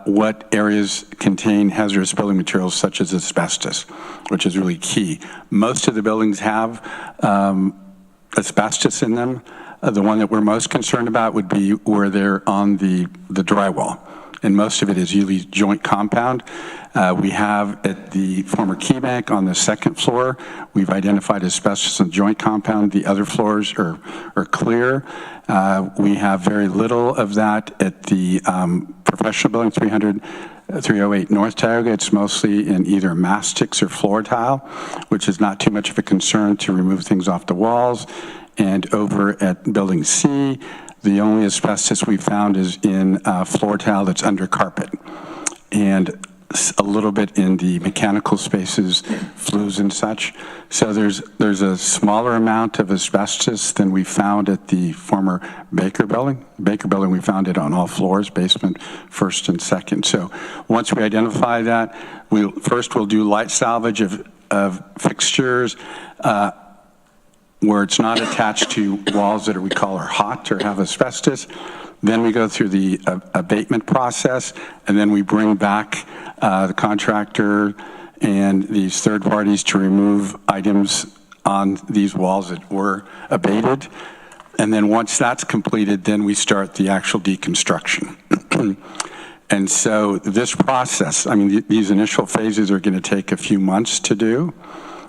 what areas contain hazardous building materials such as asbestos, which is really key. Most of the buildings have asbestos in them. The one that we're most concerned about would be where they're on the drywall. and most of it is usually joint compound. We have at the former Key Bank on the second floor, we've identified asbestos in joint compound. The other floors are clear. We have very little of that at the professional building, 308 North Tioga. It's mostly in either mastics or floor tile, which is not too much of a concern to remove things off the walls. And over at building C, the only asbestos we found is in floor tile that's under carpet. And a little bit in the mechanical spaces, flues and such. So there's a smaller amount of asbestos than we found at the former Baker building. Baker building, we found it on all floors, basement, first and second. So once we identify that, we'll do light salvage of fixtures where it's not attached to walls that we call are hot or have asbestos. Then we go through the abatement process, and then we bring back the contractor and these third parties to remove items on these walls that were abated. And then once that's completed, then we start the actual deconstruction. And so this process, I mean, these initial phases are going to take a few months to do,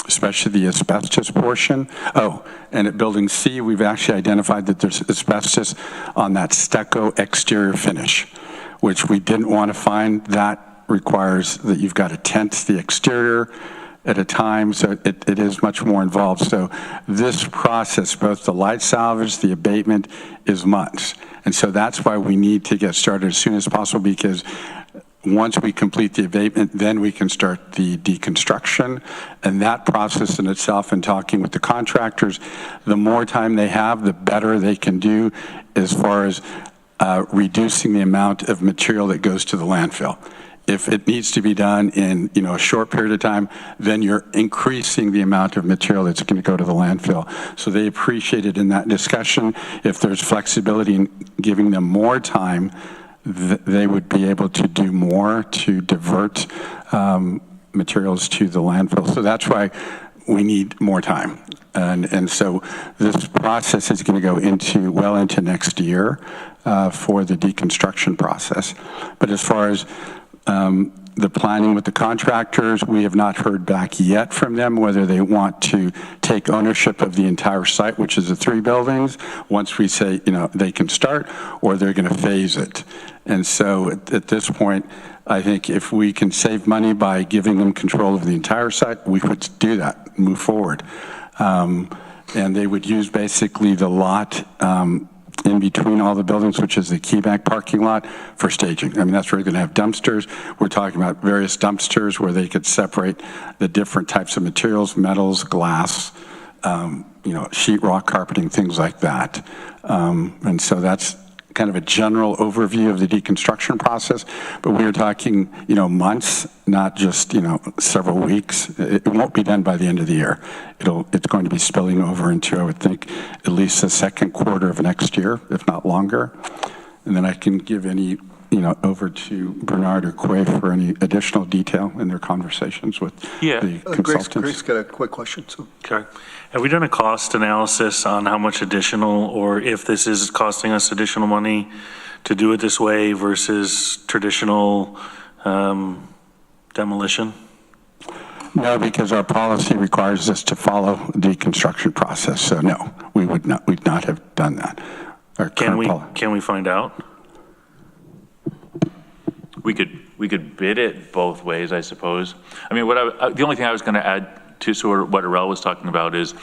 especially the asbestos portion. Oh, and at building C, we've actually identified that there's asbestos on that stucco exterior finish, which we didn't want to find. That requires that you've got to tent the exterior at a time, so it is much more involved. So this process, both the light salvage, the abatement, is months. And so that's why we need to get started as soon as possible, because once we complete the abatement, then we can start the deconstruction. And that process in itself, and talking with the contractors, the more time they have, the better they can do as far as reducing the amount of material that goes to the landfill. If it needs to be done in a short period of time, then you're increasing the amount of material that's going to go to the landfill. So they appreciate it in that discussion. If there's flexibility in giving them more time, they would be able to do more to divert materials to the landfill. So that's why we need more time. And so this process is going to go well into next year for the deconstruction process. But as far as the planning with the contractors, we have not heard back yet from them whether they want to take ownership of the entire site, which is the 3 buildings, once we say, they can start, or they're going to phase it. And so at this point, I think if we can save money by giving them control of the entire site, we would do that, move forward. And they would use basically the lot in between all the buildings, which is the Key Bank parking lot, for staging. I mean, that's where you're going to have dumpsters. We're talking about various dumpsters where they could separate the different types of materials, metals, glass, sheetrock, carpeting, things like that. And so that's kind of a general overview of the deconstruction process, but we are talking, months, not just, several weeks. It won't be done by the end of the year. It's going to be spilling over into, I would think, at least the second quarter of next year, if not longer. And then I can give any, over to Bernard or Quay for any additional detail in their conversations with the consultants. Grace got a quick question. So. Okay. Have we done a cost analysis on how much additional, or if this is costing us additional money to do it this way versus traditional demolition? No, because our policy requires us to follow the construction process. So no, we'd not have done that. Can we find out? We could bid it both ways, I suppose. I mean, the only thing I was going to add to sort of what Arel was talking about is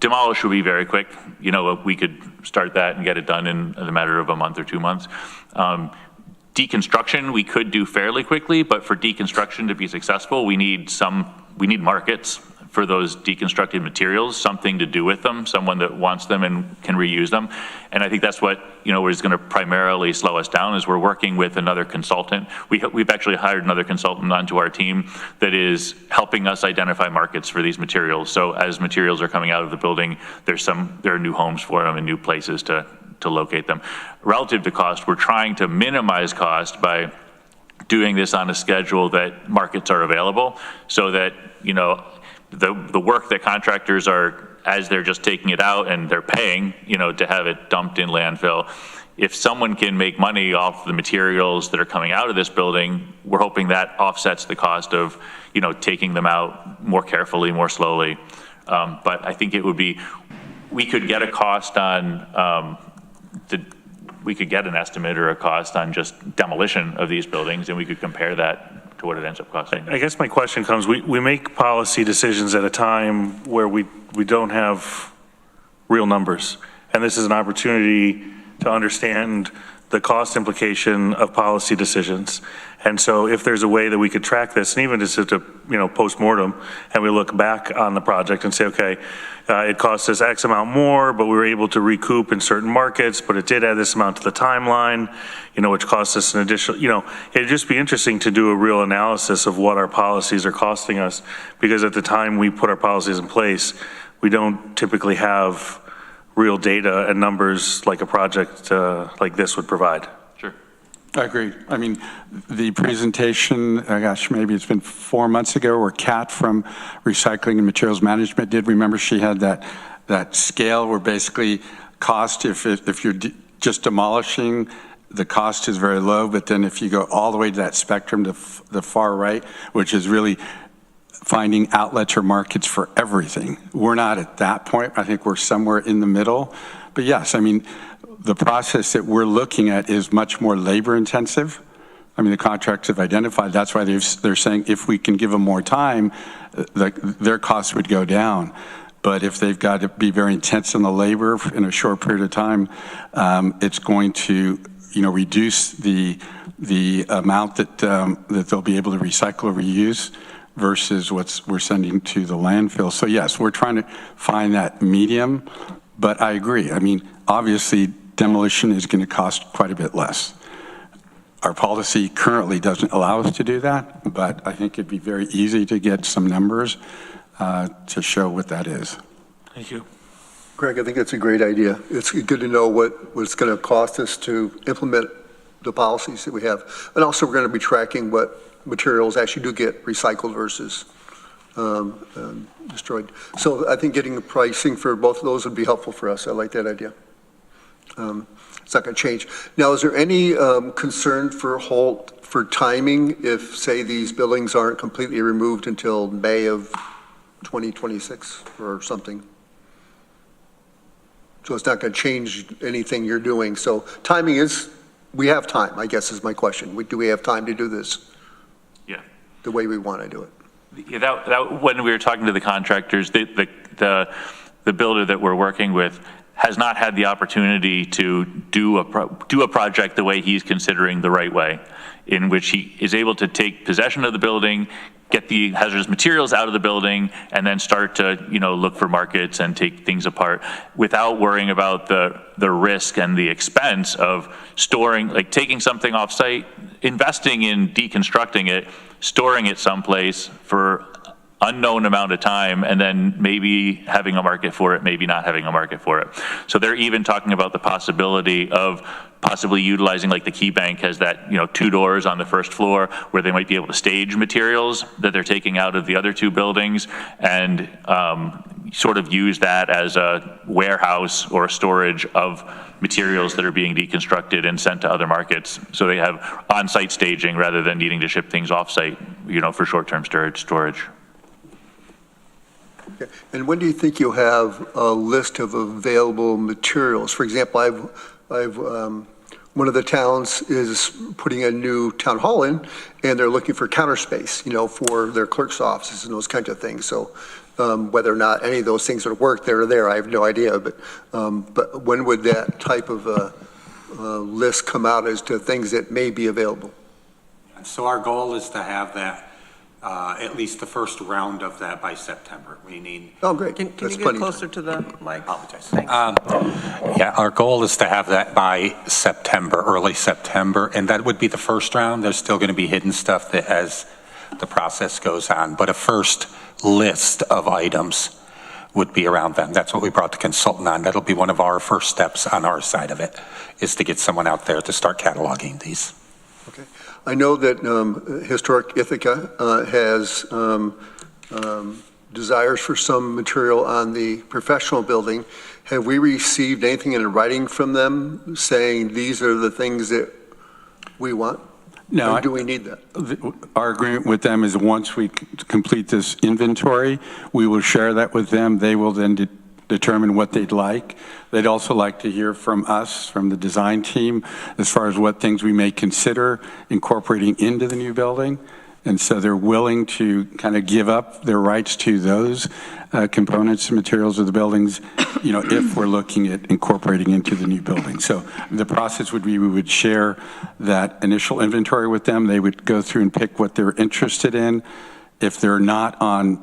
demolish would be very quick. We could start that and get it done in a matter of a month or 2 months. Deconstruction we could do fairly quickly, but for deconstruction to be successful, we need markets for those deconstructed materials, something to do with them, someone that wants them and can reuse them. And I think that's what, is going to primarily slow us down, is we're working with another consultant. We've actually hired another consultant onto our team that is helping us identify markets for these materials. So as materials are coming out of the building, there are new homes for them and new places to locate them. Relative to cost, we're trying to minimize cost by doing this on a schedule that markets are available, so that, the work that contractors are, as they're just taking it out and they're paying, to have it dumped in landfill, if someone can make money off the materials that are coming out of this building, we're hoping that offsets the cost of, taking them out more carefully, more slowly. But I think it would be, we could get a cost on, we could get an estimate or a cost on just demolition of these buildings, and we could compare that to what it ends up costing. I guess my question comes, we make policy decisions at a time where we don't have real numbers. And this is an opportunity to understand the cost implication of policy decisions. And so if there's a way that we could track this, and even just to, post-mortem, and we look back on the project and say, okay, it cost us X amount more, but we were able to recoup in certain markets, but it did add this amount to the timeline, which cost us an additional, it'd just be interesting to do a real analysis of what our policies are costing us, because at the time we put our policies in place, we don't typically have real data and numbers like a project like this would provide. Sure. I agree. I mean, the presentation, maybe it's been 4 months ago, where Kat from Recycling and Materials Management did. Remember, she had that scale where basically cost, if you're just demolishing, the cost is very low, but then if you go all the way to that spectrum to the far right, which is really finding outlets or markets for everything. We're not at that point. I think we're somewhere in the middle. But yes, I mean, the process that we're looking at is much more labor intensive. I mean, the contractors have identified, that's why they're saying if we can give them more time, their costs would go down. But if they've got to be very intense in the labor in a short period of time, it's going to, reduce the amount that they'll be able to recycle or reuse versus what we're sending to the landfill. So yes, we're trying to find that medium, but I agree. I mean, obviously demolition is going to cost quite a bit less. Our policy currently doesn't allow us to do that, but I think it'd be very easy to get some numbers to show what that is. Thank you. Greg, I think that's a great idea. It's good to know what it's going to cost us to implement the policies that we have. And also we're going to be tracking what materials actually do get recycled versus destroyed. So I think getting the pricing for both of those would be helpful for us. I like that idea. It's not going to change. Now, is there any concern for timing if, say, these buildings aren't completely removed until May of 2026 or something? So it's not going to change anything you're doing. So timing is, we have time, I guess is my question. Do we have time to do this? Yeah. The way we want to do it? Yeah, that when we were talking to the contractors, the builder that we're working with has not had the opportunity to do a project the way he's considering the right way, in which he is able to take possession of the building, get the hazardous materials out of the building, and then start to look for markets and take things apart without worrying about the risk and the expense of storing, like taking something off site, investing in deconstructing it, storing it someplace for unknown amount of time, and then maybe having a market for it, maybe not having a market for it. So they're even talking about the possibility of possibly utilizing, like the Key Bank has that, 2 doors on the first floor where they might be able to stage materials that they're taking out of the other 2 buildings and sort of use that as a warehouse or a storage of materials that are being deconstructed and sent to other markets. So they have on-site staging rather than needing to ship things off-site, for short-term storage. Okay. And when do you think you'll have a list of available materials? For example, I've one of the towns is putting a new town hall in, and they're looking for counter space, for their clerk's offices and those kinds of things. So whether or not any of those things would work there or there, I have no idea. But when would that type of list come out as to things that may be available? So our goal is to have that, at least the first round of that by September. We need. Oh, great. Can you get closer to the mic? Apologize. Thanks. Yeah, our goal is to have that by September, early September, and that would be the first round. There's still going to be hidden stuff that as the process goes on, but a first list of items would be around then. That's what we brought the consultant on. That'll be one of our first steps on our side of it, is to get someone out there to start cataloging these. Okay. I know that Historic Ithaca has desires for some material on the professional building. Have we received anything in writing from them saying these are the things that we want? No. Or do we need that? Our agreement with them is once we complete this inventory, we will share that with them. They will then determine what they'd like. They'd also like to hear from us, from the design team, as far as what things we may consider incorporating into the new building. And so they're willing to kind of give up their rights to those components and materials of the buildings, you know, if we're looking at incorporating into the new building. So the process would be we would share that initial inventory with them. They would go through and pick what they're interested in. If they're not on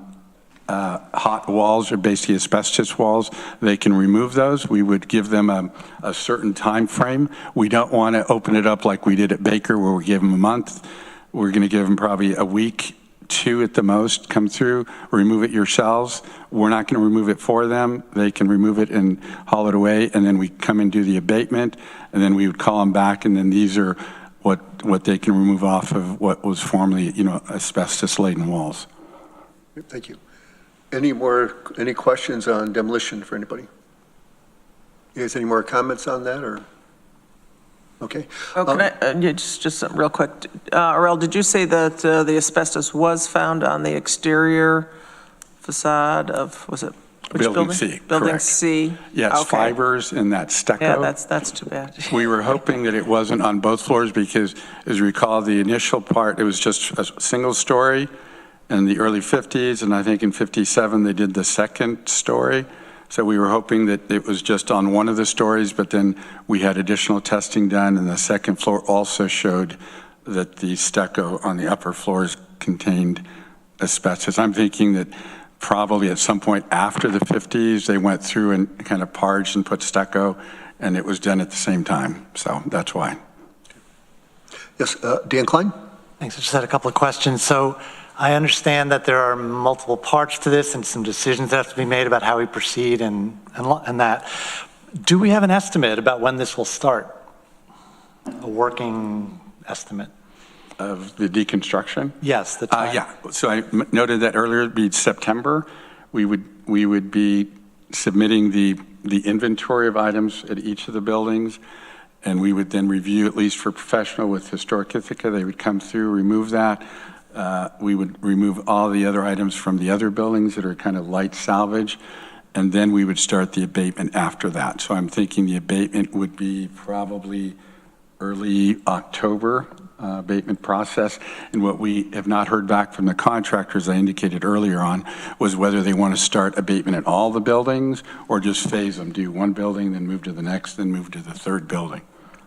hot walls or basically asbestos walls, they can remove those. We would give them a certain time frame. We don't want to open it up like we did at Baker where we give them a month. We're going to give them probably a week, 2 at the most, come through, remove it yourselves. We're not going to remove it for them. They can remove it and haul it away, and then we come and do the abatement, and then we would call them back, and then these are what they can remove off of what was formerly, you know, asbestos-laden walls. Thank you. Any questions on demolition for anybody? You guys, any more comments on that, or? Okay. Oh, can I, just real quick, Arel, did you say that the asbestos was found on the exterior facade of, was it, which building? C, Building correct. C? Yes, Okay. fibers and that stucco. Yeah, that's too bad. We were hoping that it wasn't on both floors because, as you recall, the initial part, it was just a single story in the early 50s, and I think in 57 they did the second story. So we were hoping that it was just on one of the stories, but then we had additional testing done, and the second floor also showed that the stucco on the upper floors contained asbestos. I'm thinking that probably at some point after the 50s, they went through and kind of parged and put stucco, and it was done at the same time. So that's why. Yes, Dan Klein? Thanks. I just had a couple of questions. So I understand that there are multiple parts to this and some decisions that have to be made about how we proceed and that. Do we have an estimate about when this will start? A working estimate? Of the deconstruction? Yes, the time. Yeah, so I noted that earlier, it'd be September. We would be submitting the inventory of items at each of the buildings, and we would then review, at least for professional with Historic Ithaca, they would come through, remove that. We would remove all the other items from the other buildings that are kind of light salvage, and then we would start the abatement after that. So I'm thinking the abatement would be probably early October abatement process. And what we have not heard back from the contractors, I indicated earlier on, was whether they want to start abatement at all the buildings or just phase them, do one building, then move to the next, then move to the third building.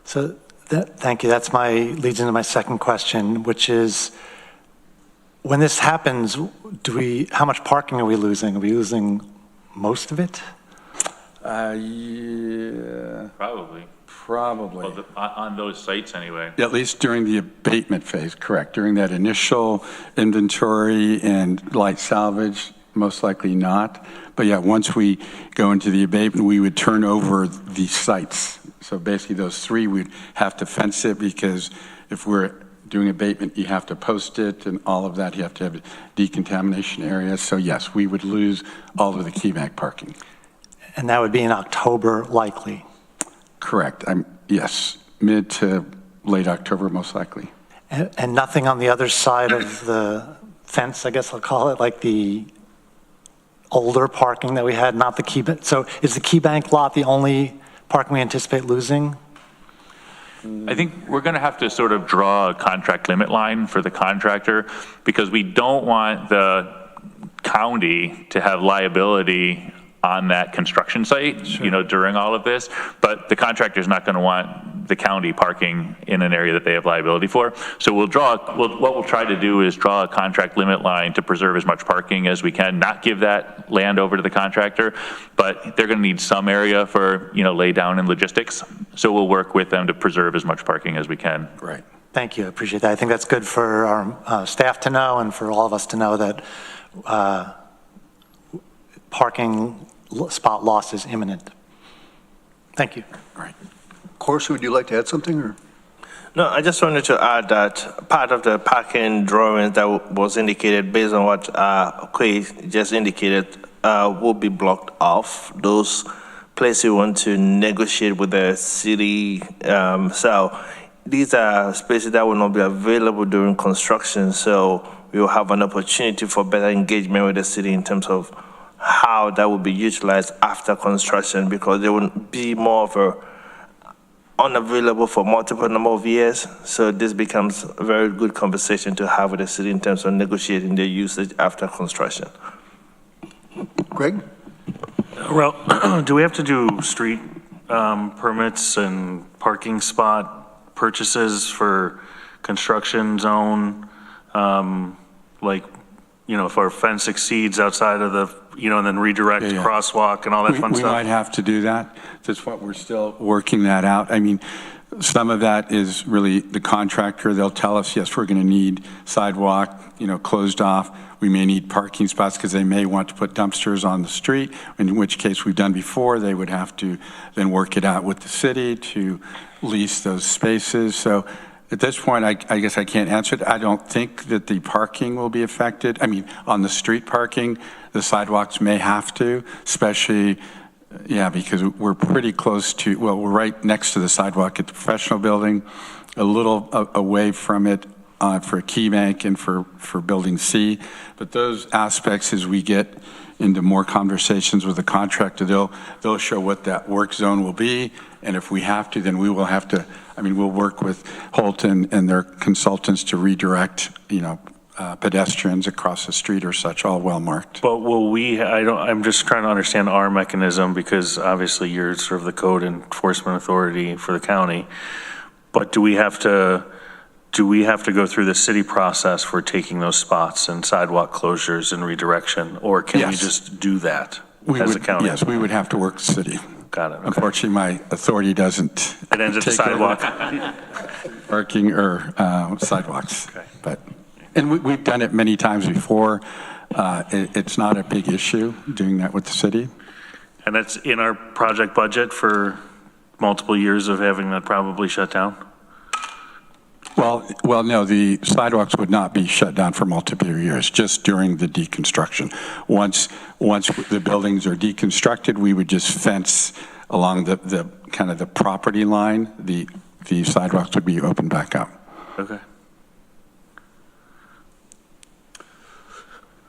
So thank you. That's leads into my second question, which is, when this happens, how much parking are we losing? Are we losing most of it? Yeah. Probably. Probably. Well, on those sites anyway. At least during the abatement phase, correct. During that initial inventory and light salvage, most likely not. But yeah, once we go into the abatement, we would turn over the sites. So basically those 3, we'd have to fence it because if we're doing abatement, you have to post it and all of that. You have to have a decontamination area. So yes, we would lose all of the keyback parking. And that would be in October, likely? Correct. Yes, mid to late October, most likely. And nothing on the other side of the fence, I guess I'll call it, like the older parking that we had, not the key bank. So is the key bank lot the only parking we anticipate losing? I think we're going to have to sort of draw a contract limit line for the contractor because we don't want the county to have liability on that construction site, sure, during all of this, but the contractor is not going to want the county parking in an area that they have liability for. So what we'll try to do is draw a contract limit line to preserve as much parking as we can, not give that land over to the contractor, but they're going to need some area for, lay down and logistics. So we'll work with them to preserve as much parking as we can. Right. Thank you. I appreciate that. I think that's good for our staff to know and for all of us to know that parking spot loss is imminent. Thank you. All right. Corsa, would you like to add something? Or? No, I just wanted to add that part of the parking drawings that was indicated based on what Quay just indicated will be blocked off. Those places we want to negotiate with the city. So these are spaces that will not be available during construction. So we will have an opportunity for better engagement with the city in terms of how that will be utilized after construction, because there will be more of a unavailable for multiple number of years. So this becomes a very good conversation to have with the city in terms of negotiating the usage after construction. Greg? Well, do we have to do street permits and parking spot purchases for construction zone? Like, you know, if our fence exceeds outside of the, you know, and then redirect crosswalk and all that fun We stuff? might have to do that. That's what we're still working that out. I mean, some of that is really the contractor. They'll tell us, yes, we're going to need sidewalk, you know, closed off. We may need parking spots because they may want to put dumpsters on the street, in which case we've done before, they would have to then work it out with the city to lease those spaces. So at this point, I guess I can't answer it. I don't think that the parking will be affected. I mean, on the street parking, the sidewalks may have to, especially, yeah, because we're pretty close to, well, we're right next to the sidewalk at the professional building, a little away from it for Key Bank and for Building C. But those aspects, as we get into more conversations with the contractor, they'll show what that work zone will be. And if we have to, then we will have to, I mean, we'll work with Holton and their consultants to redirect, you know, pedestrians across the street or such, all well marked. But will we, I'm just trying to understand our mechanism, because obviously you're sort of the code enforcement authority for the county. But do we have to go through the city process for taking those spots and sidewalk closures and redirection? Or can we just do that as a county? Yes, we would have to work the city. Got it. Okay. Unfortunately, my authority doesn't. It ends at the sidewalk. Parking or sidewalks. Okay. But, and we've done it many times before. It's not a big issue doing that with the city. And that's in our project budget for multiple years of having that probably shut down? Well, no, the sidewalks would not be shut down for multiple years, just during the deconstruction. Once the buildings are deconstructed, we would just fence along the kind of the property line. The sidewalks would be opened back up. Okay.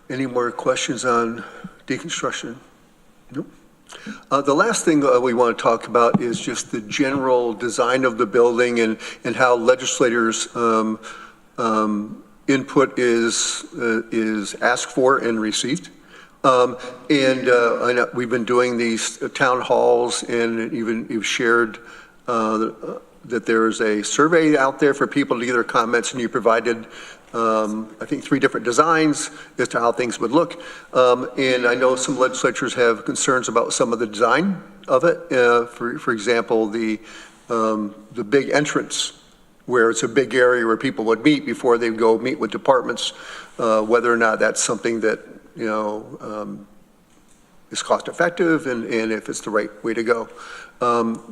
Any more questions on deconstruction? Nope. The last thing we want to talk about is just the general design of the building and how legislators' input is asked for and received. I know we've been doing these town halls, and even you've shared that there is a survey out there for people to give their comments, and you provided I think 3 different designs as to how things would look. And I know some legislatures have concerns about some of the design of it. For example, the big entrance, where it's a big area where people would meet before they go meet with departments, whether or not that's something that, you know, is cost effective and if it's the right way to go.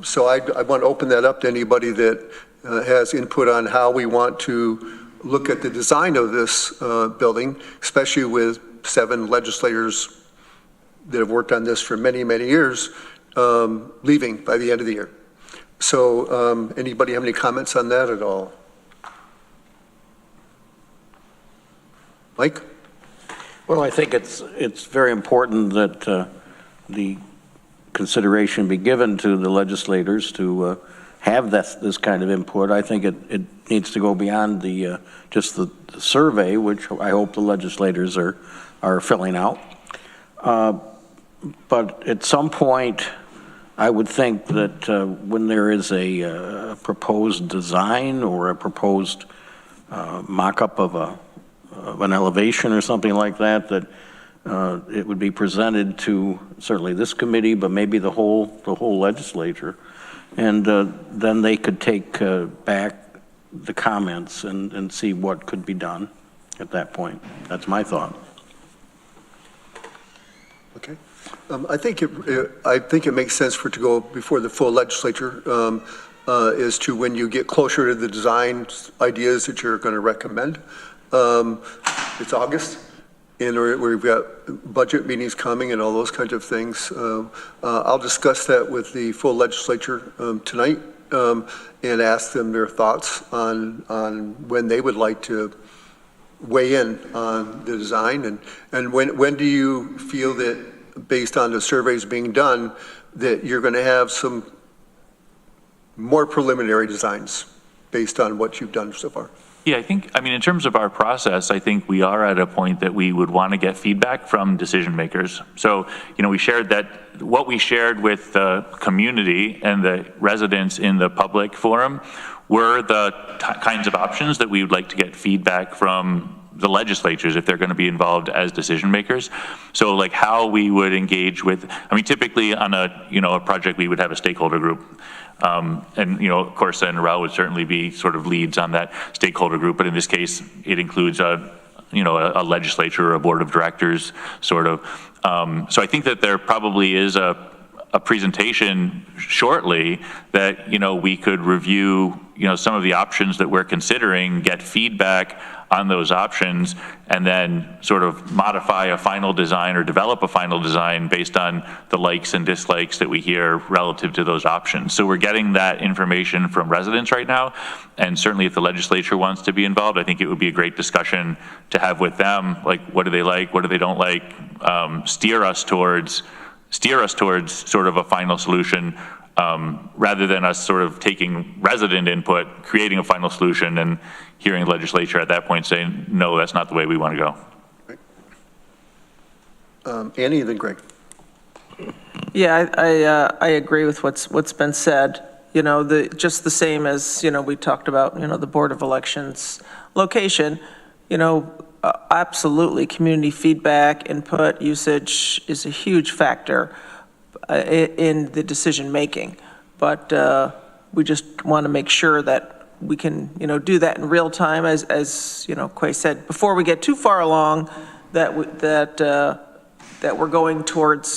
So I want to open that up to anybody that has input on how we want to look at the design of this building, especially with 7 legislators that have worked on this for many, many years, leaving by the end of the year. So anybody have any comments on that at all? Mike? Well, I think it's very important that the consideration be given to the legislators to have this kind of input. I think it needs to go beyond the just the survey, which I hope the legislators are filling out. But at some point, I would think that when there is a proposed design or a proposed mock-up of an elevation or something like that, that it would be presented to certainly this committee, but maybe the whole legislature. And then they could take back the comments and see what could be done at that point. That's my thought. Okay. I think it makes sense for it to go before the full legislature. as to when you get closer to the design ideas that you're going to recommend. It's August, and we've got budget meetings coming and all those kinds of things. I'll discuss that with the full legislature tonight and ask them their thoughts on when they would like to weigh in on the design. And when do you feel that, based on the surveys being done, that you're going to have some more preliminary designs based on what you've done so far? Yeah, I mean, in terms of our process, I think we are at a point that we would want to get feedback from decision makers. So, we shared that what we shared with the community and the residents in the public forum were the kinds of options that we would like to get feedback from the legislatures if they're going to be involved as decision makers. So like how we would engage with, typically on a project we would have a stakeholder group. And of course, then Raul would certainly be sort of leads on that stakeholder group. But in this case, it includes a legislature or a board of directors, sort of. So I think that there probably is a presentation shortly that, we could review, some of the options that we're considering, get feedback on those options, and then sort of modify a final design or develop a final design based on the likes and dislikes that we hear relative to those options. So we're getting that information from residents right now, and certainly if the legislature wants to be involved, I think it would be a great discussion to have with them, like what do they like, what do they don't like, steer us towards sort of a final solution, rather than us sort of taking resident input, creating a final solution, and hearing the legislature at that point saying, no, that's not the way we want to go. Annie, then Greg. Yeah, I agree with what's been said. Just the same as, we talked about, the Board of Elections location, absolutely community feedback, input, usage is a huge factor in the decision making. But we just want to make sure that we can, do that in real time, as Quay said, before we get too far along, that we're going towards,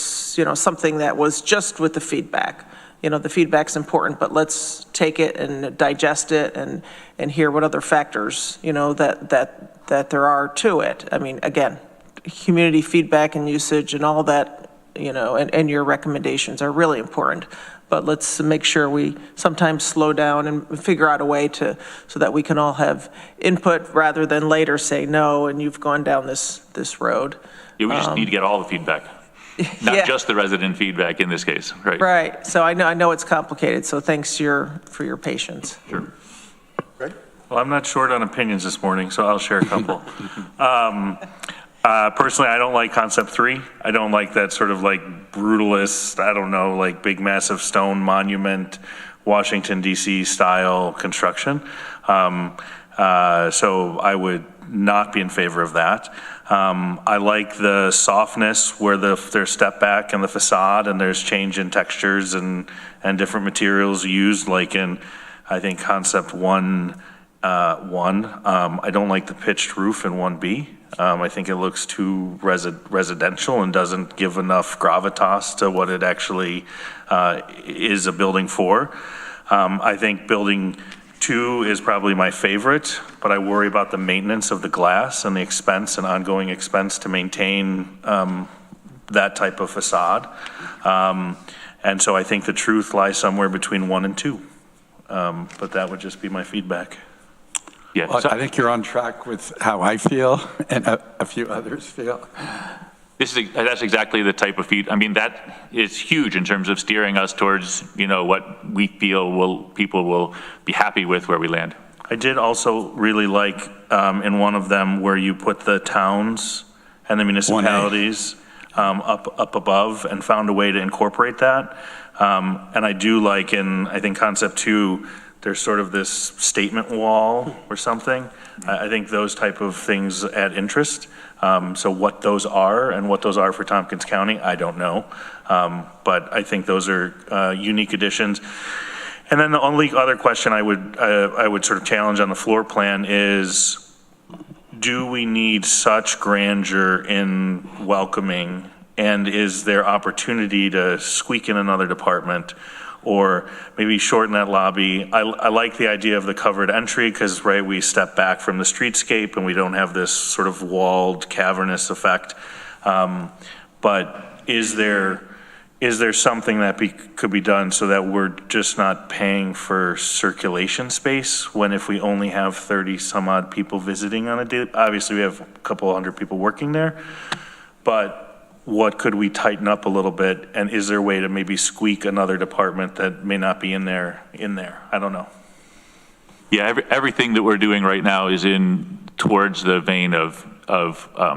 something that was just with the feedback. The feedback's important, but let's take it and digest it and hear what other factors, that there are to it. Again, community feedback and usage and all that, and your recommendations are really important. But let's make sure we sometimes slow down and figure out a way so that we can all have input rather than later say no, and you've gone down this road. Yeah, we just need to get all the feedback, not just the resident feedback in this case, right? Right. So I know it's complicated. So thanks for your patience. Sure. Right. Well, I'm not short on opinions this morning, so I'll share a couple. Personally, I don't like concept 3. I don't like that sort of like brutalist, like big massive stone monument, Washington, D.C. style construction. So I would not be in favor of that. I like the softness where there's step back in the facade and there's change in textures and different materials used, like in, I think, concept 1. I don't like the pitched roof in 1B. I think it looks too residential and doesn't give enough gravitas to what it actually is a building for. I think building 2 is probably my favorite, but I worry about the maintenance of the glass and the expense and ongoing expense to maintain that type of facade. And so I think the truth lies somewhere between 1 and 2. But that would just be my feedback. Yeah, well, I think you're on track with how I feel and a few others feel. That's exactly the type of that is huge in terms of steering us towards, what we feel people will be happy with where we land. I did also really like in one of them where you put the towns and the municipalities up above and found a way to incorporate that. And I do like I think concept 2, there's sort of this statement wall or something. I think those type of things add interest. So what those are and what those are for Tompkins County, I don't know. But I think those are unique additions. And then the only other question I would sort of challenge on the floor plan is, do we need such grandeur in welcoming? And is there opportunity to squeak in another department? or maybe shorten that lobby. I like the idea of the covered entry because, right, we step back from the streetscape and we don't have this sort of walled, cavernous effect. But is there something that could be done so that we're just not paying for circulation space when if we only have 30 some odd people visiting on a day? Obviously, we have a couple hundred people working there, but what could we tighten up a little bit? And is there a way to maybe squeak another department that may not be in there? I don't know. Yeah, everything that we're doing right now is towards the vein of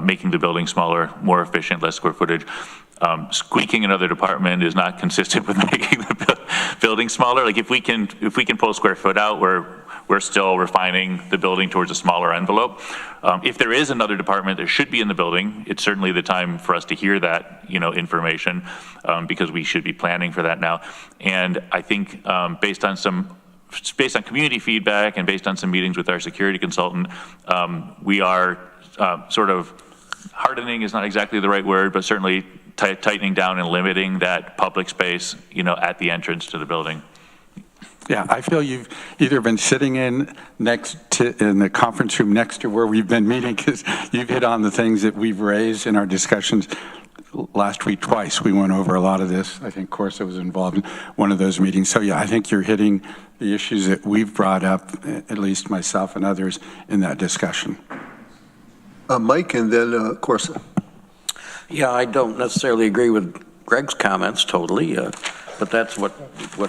making the building smaller, more efficient, less square footage. Squeaking another department is not consistent with making the building smaller. Like if we can pull square foot out, we're still refining the building towards a smaller envelope. If there is another department that should be in the building, it's certainly the time for us to hear that, information, because we should be planning for that now. And I think based on community feedback and based on some meetings with our security consultant, we are sort of hardening is not exactly the right word, but certainly tightening down and limiting that public space, at the entrance to the building. Yeah, I feel you've either been sitting in the conference room next to where we've been meeting, because you've hit on the things that we've raised in our discussions. Last week, twice, we went over a lot of this. I think Corsa was involved in one of those meetings. So yeah, I think you're hitting the issues that we've brought up, at least myself and others, in that discussion. Mike, and then Corsa. Yeah, I don't necessarily agree with Greg's comments totally, but that's what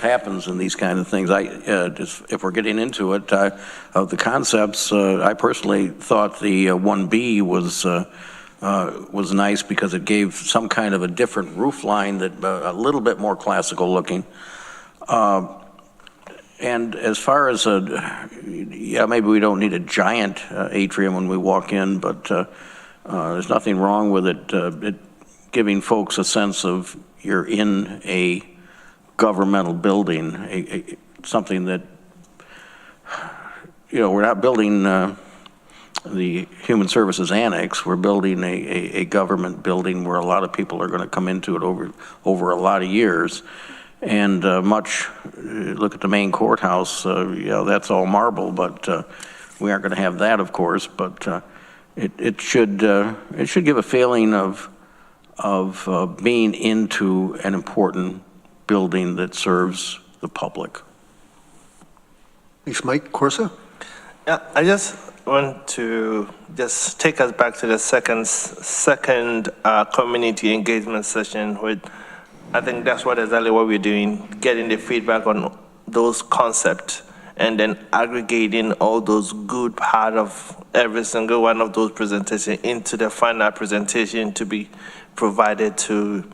happens in these kind of things. If we're getting into it, of the concepts, I personally thought the 1B was nice because it gave some kind of a different roof line that a little bit more classical looking. And as far as maybe we don't need a giant atrium when we walk in, but there's nothing wrong with it giving folks a sense of you're in a governmental building, something that, we're not building the Human Services Annex, we're building a government building where a lot of people are going to come into it over a lot of years. And look at the main courthouse, that's all marble, but we aren't going to have that, of course, but it should give a feeling of being into an important building that serves the public. Thanks, Mike. Corsa? Yeah, I just want to just take us back to the second community engagement session with, I think that's exactly what we're doing, getting the feedback on those concepts and then aggregating all those good part of every single one of those presentations into the final presentation to be provided to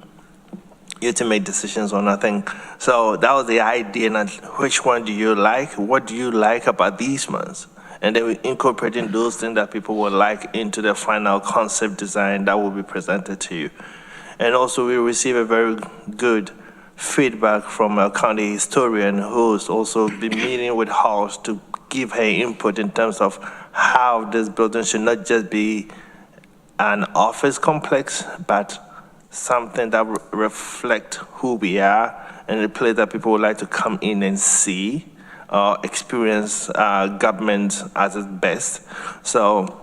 you to make decisions on. I think so that was the idea. And which one do you like? What do you like about these ones? And then we're incorporating those things that people would like into the final concept design that will be presented to you. And also we receive a very good feedback from a county historian who's also been meeting with Halls to give her input in terms of how this building should not just be an office complex, but something that reflects who we are and a place that people would like to come in and see or experience government at its best. So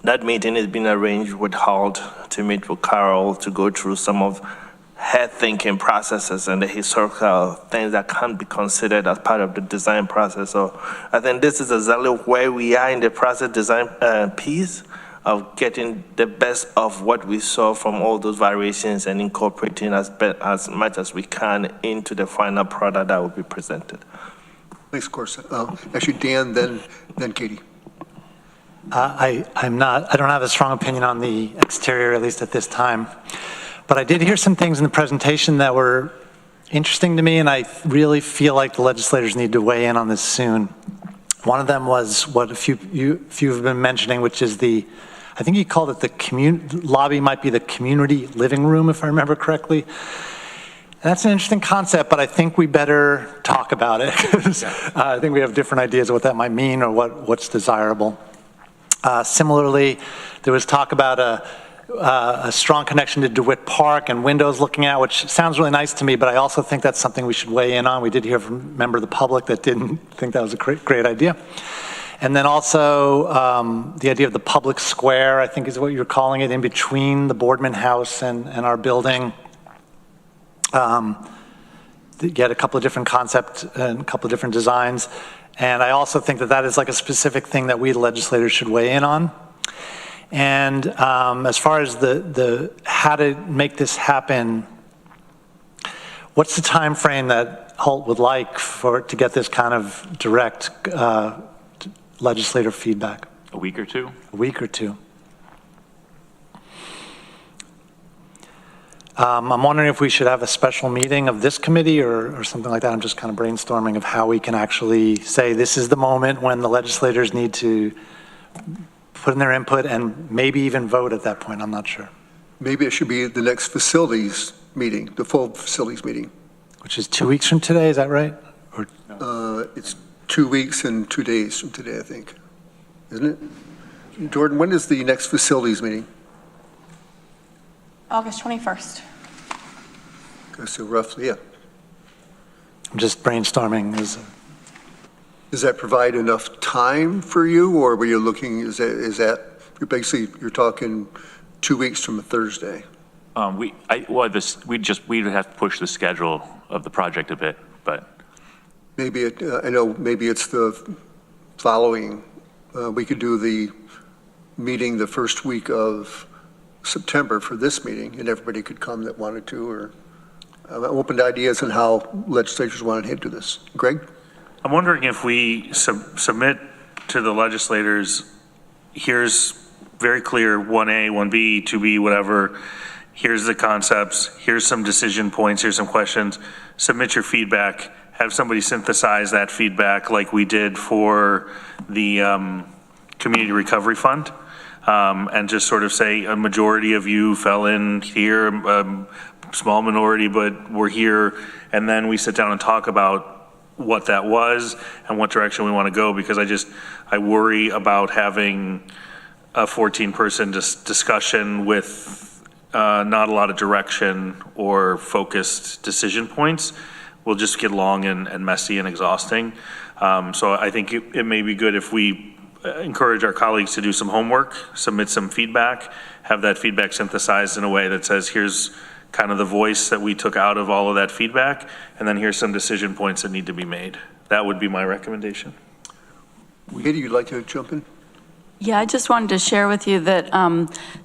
that meeting has been arranged with Halt to meet with Carol to go through some of her thinking processes and the historical things that can be considered as part of the design process. So I think this is exactly where we are in the process design piece of getting the best of what we saw from all those variations and incorporating as much as we can into the final product that will be presented. Thanks, Corsa. Actually, Dan, then Katie. I don't have a strong opinion on the exterior, at least at this time. But I did hear some things in the presentation that were interesting to me, and I really feel like the legislators need to weigh in on this soon. One of them was what a few have been mentioning, which is I think you called it the lobby might be the community living room, if I remember correctly. And that's an interesting concept, but I think we better talk about it. I think we have different ideas of what that might mean or what's desirable. Similarly, there was talk about a strong connection to DeWitt Park and windows looking out, which sounds really nice to me, but I also think that's something we should weigh in on. We did hear from a member of the public that didn't think that was a great idea. And then also the idea of the public square, I think is what you're calling it, in between the Boardman House and our building. You had a couple of different concepts and a couple of different designs. And I also think that that is like a specific thing that we, the legislators, should weigh in on. And as far as the how to make this happen, what's the time frame that Holt would like to get this kind of direct legislative feedback? A week or two? A week or two. I'm wondering if we should have a special meeting of this committee or something like that. I'm just kind of brainstorming of how we can actually say this is the moment when the legislators need to put in their input and maybe even vote at that point. I'm not sure. Maybe it should be the next facilities meeting, the full facilities meeting. Which is 2 weeks from today, is that right? Or It's 2 weeks and 2 days from today, I think. Isn't it? Jordan, when is the next facilities meeting? August 21st. Okay, so roughly, yeah. I'm just brainstorming. Does that provide enough time for you, or were you looking, is that you're talking 2 weeks from a Thursday? We'd have to push the schedule of the project a bit, but. Maybe I know maybe it's the following, we could do the meeting the first week of September for this meeting, and everybody could come that wanted to, or I'm open to ideas on how legislatures want to do this. Greg? I'm wondering if we submit to the legislators, here's very clear 1A, 1B, 2B, whatever, here's the concepts, here's some decision points, here's some questions, submit your feedback, have somebody synthesize that feedback like we did for the Community Recovery Fund, and just sort of say a majority of you fell in here, small minority, but we're here, and then we sit down and talk about what that was and what direction we want to go, because I worry about having a 14-person discussion with not a lot of direction or focused decision points. Will just get long and messy and exhausting. So I think it may be good if we encourage our colleagues to do some homework, submit some feedback, have that feedback synthesized in a way that says, here's kind of the voice that we took out of all of that feedback, and then here's some decision points that need to be made. That would be my recommendation. Katie, you'd like to jump in? Yeah, I just wanted to share with you that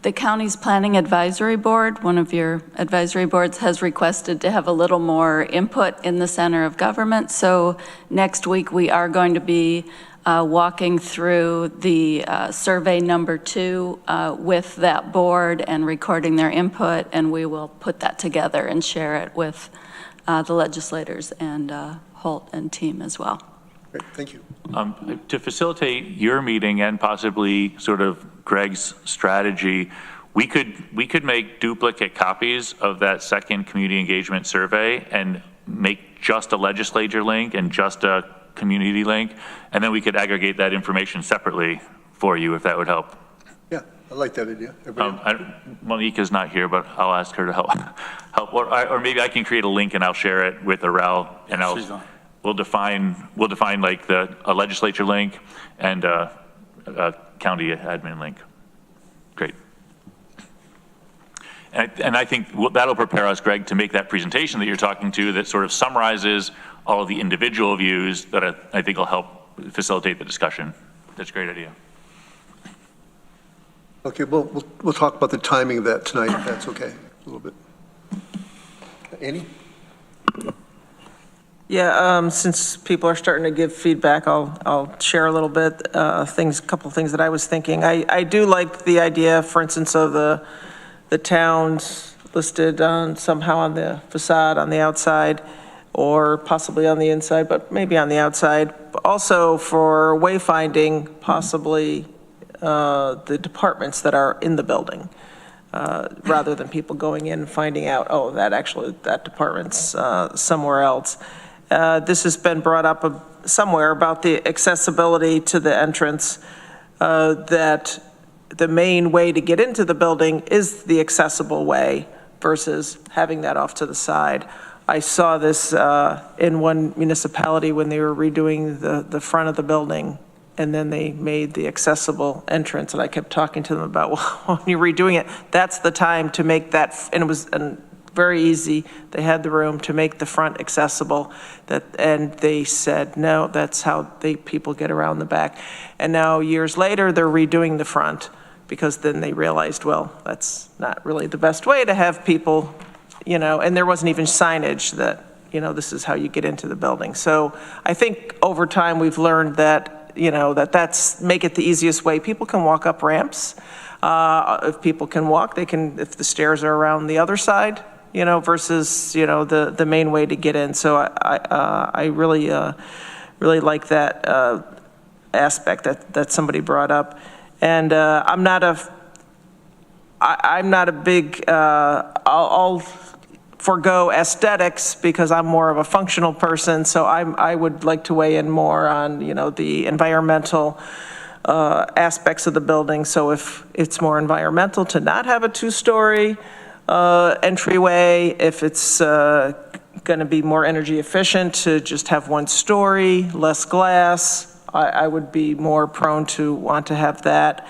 the county's planning advisory board, one of your advisory boards, has requested to have a little more input in the center of government. So next week we are going to be walking through the survey number 2 with that board and recording their input, and we will put that together and share it with the legislators and Holt and team as well. Great, thank you. To facilitate your meeting and possibly sort of Greg's strategy, we could make duplicate copies of that second community engagement survey and make just a legislature link and just a community link, and then we could aggregate that information separately for you if that would help. Yeah, I like that idea. Monique is not here, but I'll ask her to help. Or maybe I can create a link and I'll share it with Arel, and we'll define like a legislature link and a county admin link. Great. And I think that'll prepare us, Greg, to make that presentation that you're talking to that sort of summarizes all of the individual views that I think will help facilitate the discussion. That's a great idea. Okay, we'll talk about the timing of that tonight, if that's okay, a little bit. Annie? Yeah, since people are starting to give feedback, I'll share a little bit, a couple of things that I was thinking. I do like the idea, for instance, of the towns listed somehow on the facade on the outside, or possibly on the inside, but maybe on the outside. Also for wayfinding, possibly the departments that are in the building, rather than people going in and finding out, oh, that department's somewhere else. This has been brought up somewhere about the accessibility to the entrance, that the main way to get into the building is the accessible way versus having that off to the side. I saw this in one municipality when they were redoing the front of the building, and then they made the accessible entrance, and I kept talking to them about, well, when you're redoing it, that's the time to make that, and it was very easy. They had the room to make the front accessible, and they said, no, that's how people get around the back. And now, years later, they're redoing the front, because then they realized, well, that's not really the best way to have people, and there wasn't even signage that, this is how you get into the building. So I think over time we've learned that, that's make it the easiest way. People can walk up ramps. If people can walk, they can, if the stairs are around the other side, versus, the main way to get in. So I really like that aspect that somebody brought up. And I'm not a big, I'll forego aesthetics because I'm more of a functional person. So I would like to weigh in more on, the environmental aspects of the building. So if it's more environmental to not have a two-story entryway, if it's going to be more energy efficient to just have one story, less glass, I would be more prone to want to have that.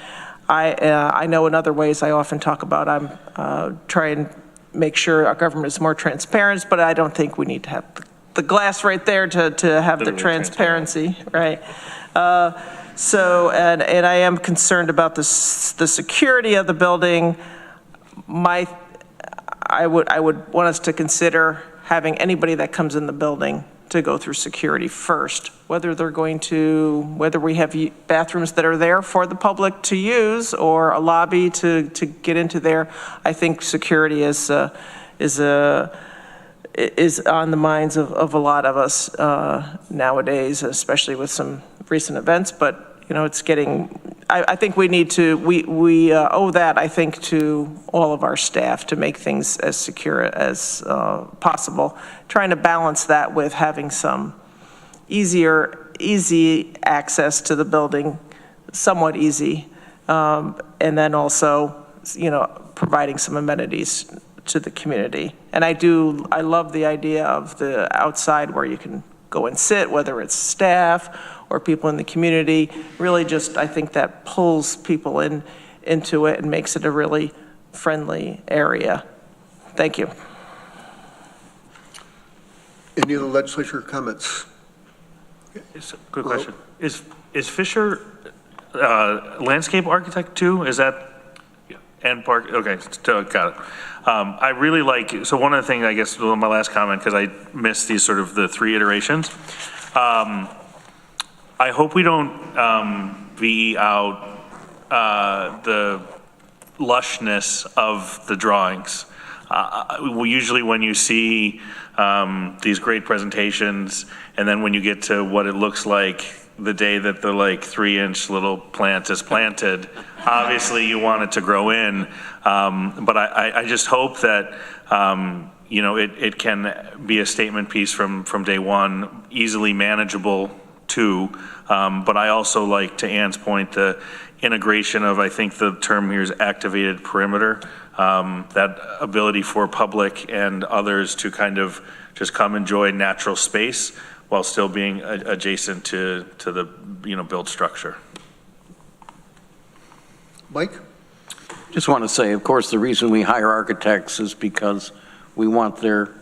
I know in other ways I often talk about I'm trying to make sure our government is more transparent, but I don't think we need to have the glass right there to have the transparency, right? So, and I am concerned about the security of the building. I would want us to consider having anybody that comes in the building to go through security first, whether we have bathrooms that are there for the public to use or a lobby to get into there. I think security is on the minds of a lot of us nowadays, especially with some recent events, but it's getting, I think we need to, we owe that, I think, to all of our staff to make things as secure as possible, trying to balance that with having some easy access to the building, somewhat easy, and then also, providing some amenities to the community. And I love the idea of the outside where you can go and sit, whether it's staff or people in the community. Really just, I think that pulls people into it and makes it a really friendly area. Thank you. Any other legislature comments? Good question. Is Fisher landscape architect too? Is that? Yeah. And park, okay, got it. I really like, so one of the things, I guess, my last comment, because I missed these sort of the 3 iterations. I hope we don't VE out the lushness of the drawings. Usually when you see these great presentations, and then when you get to what it looks like the day that the 3-inch little plant is planted, obviously you want it to grow in. But I just hope that it can be a statement piece from day one, easily manageable too. But I also like, to Ann's point, the integration of, I think the term here is activated perimeter, that ability for public and others to kind of just come enjoy natural space while still being adjacent to the built structure. Mike? Just want to say, of course, the reason we hire architects is because we want their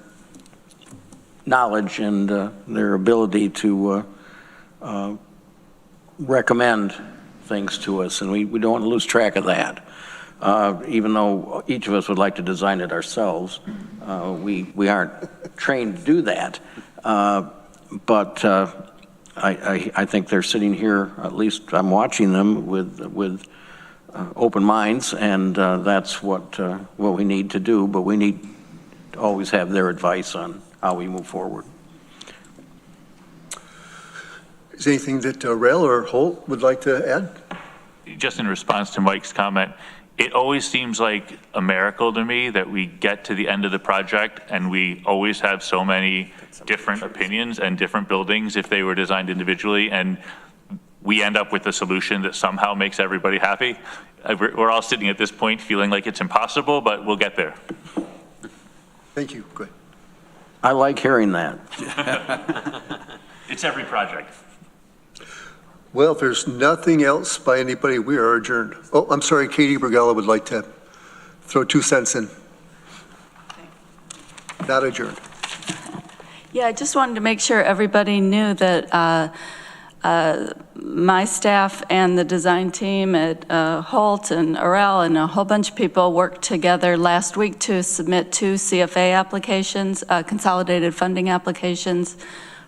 knowledge and their ability to recommend things to us, and we don't want to lose track of that. Even though each of us would like to design it ourselves, we aren't trained to do that. But I think they're sitting here, at least I'm watching them with open minds, and that's what we need to do, but we need to always have their advice on how we move forward. Is there anything that Rail or Holt would like to add? Just in response to Mike's comment, it always seems like a miracle to me that we get to the end of the project and we always have so many different opinions and different buildings if they were designed individually. And we end up with a solution that somehow makes everybody happy. We're all sitting at this point feeling like it's impossible, but we'll get there. Thank you. Go ahead. I like hearing that. It's every project. Well, if there's nothing else by anybody, we are adjourned. Oh, I'm sorry, Katie Brugella would like to throw 2 cents in. Not adjourned. Yeah, I just wanted to make sure everybody knew that my staff and the design team at Holt and Orel and a whole bunch of people worked together last week to submit 2 CFA applications, consolidated funding applications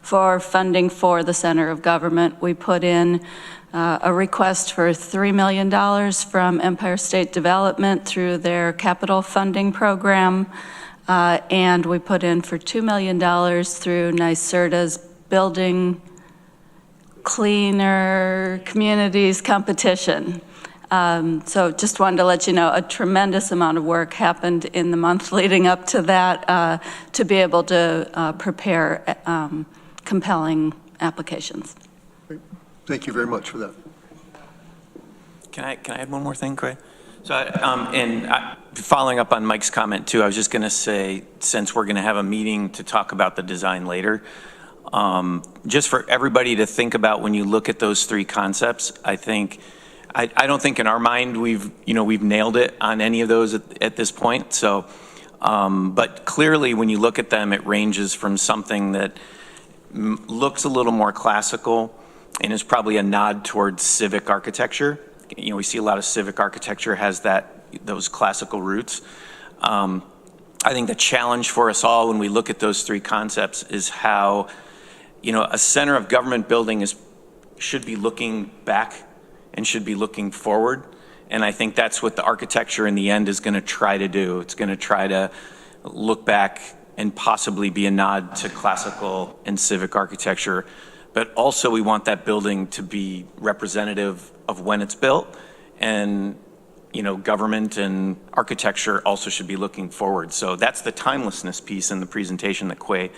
for funding for the center of government. We put in a request for $3 million from Empire State Development through their capital funding program. And we put in for $2 million through NYSERDA's Building Cleaner Communities competition. So just wanted to let you know a tremendous amount of work happened in the month leading up to that to be able to prepare compelling applications. Thank you very much for that. Can I add one more thing, Craig? So, following up on Mike's comment too, I was just going to say, since we're going to have a meeting to talk about the design later, just for everybody to think about when you look at those 3 concepts, I don't think in our mind we've nailed it on any of those at this point. So, but clearly when you look at them, it ranges from something that looks a little more classical and is probably a nod towards civic architecture. We see a lot of civic architecture has those classical roots. I think the challenge for us all when we look at those 3 concepts is how, a center of government building should be looking back and should be looking forward. And I think that's what the architecture in the end is going to try to do. It's going to try to look back and possibly be a nod to classical and civic architecture. But also we want that building to be representative of when it's built, and government and architecture also should be looking forward. So that's the timelessness piece in the presentation that Quay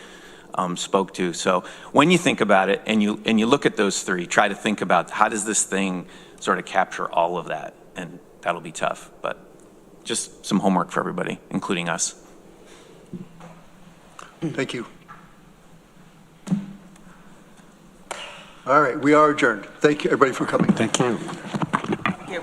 spoke to. So when you think about it and you look at those 3, try to think about how does this thing sort of capture all of that, and that'll be tough, but just some homework for everybody, including us. Thank you. All right, we are adjourned. Thank you, everybody, for coming. Thank you. Thank you.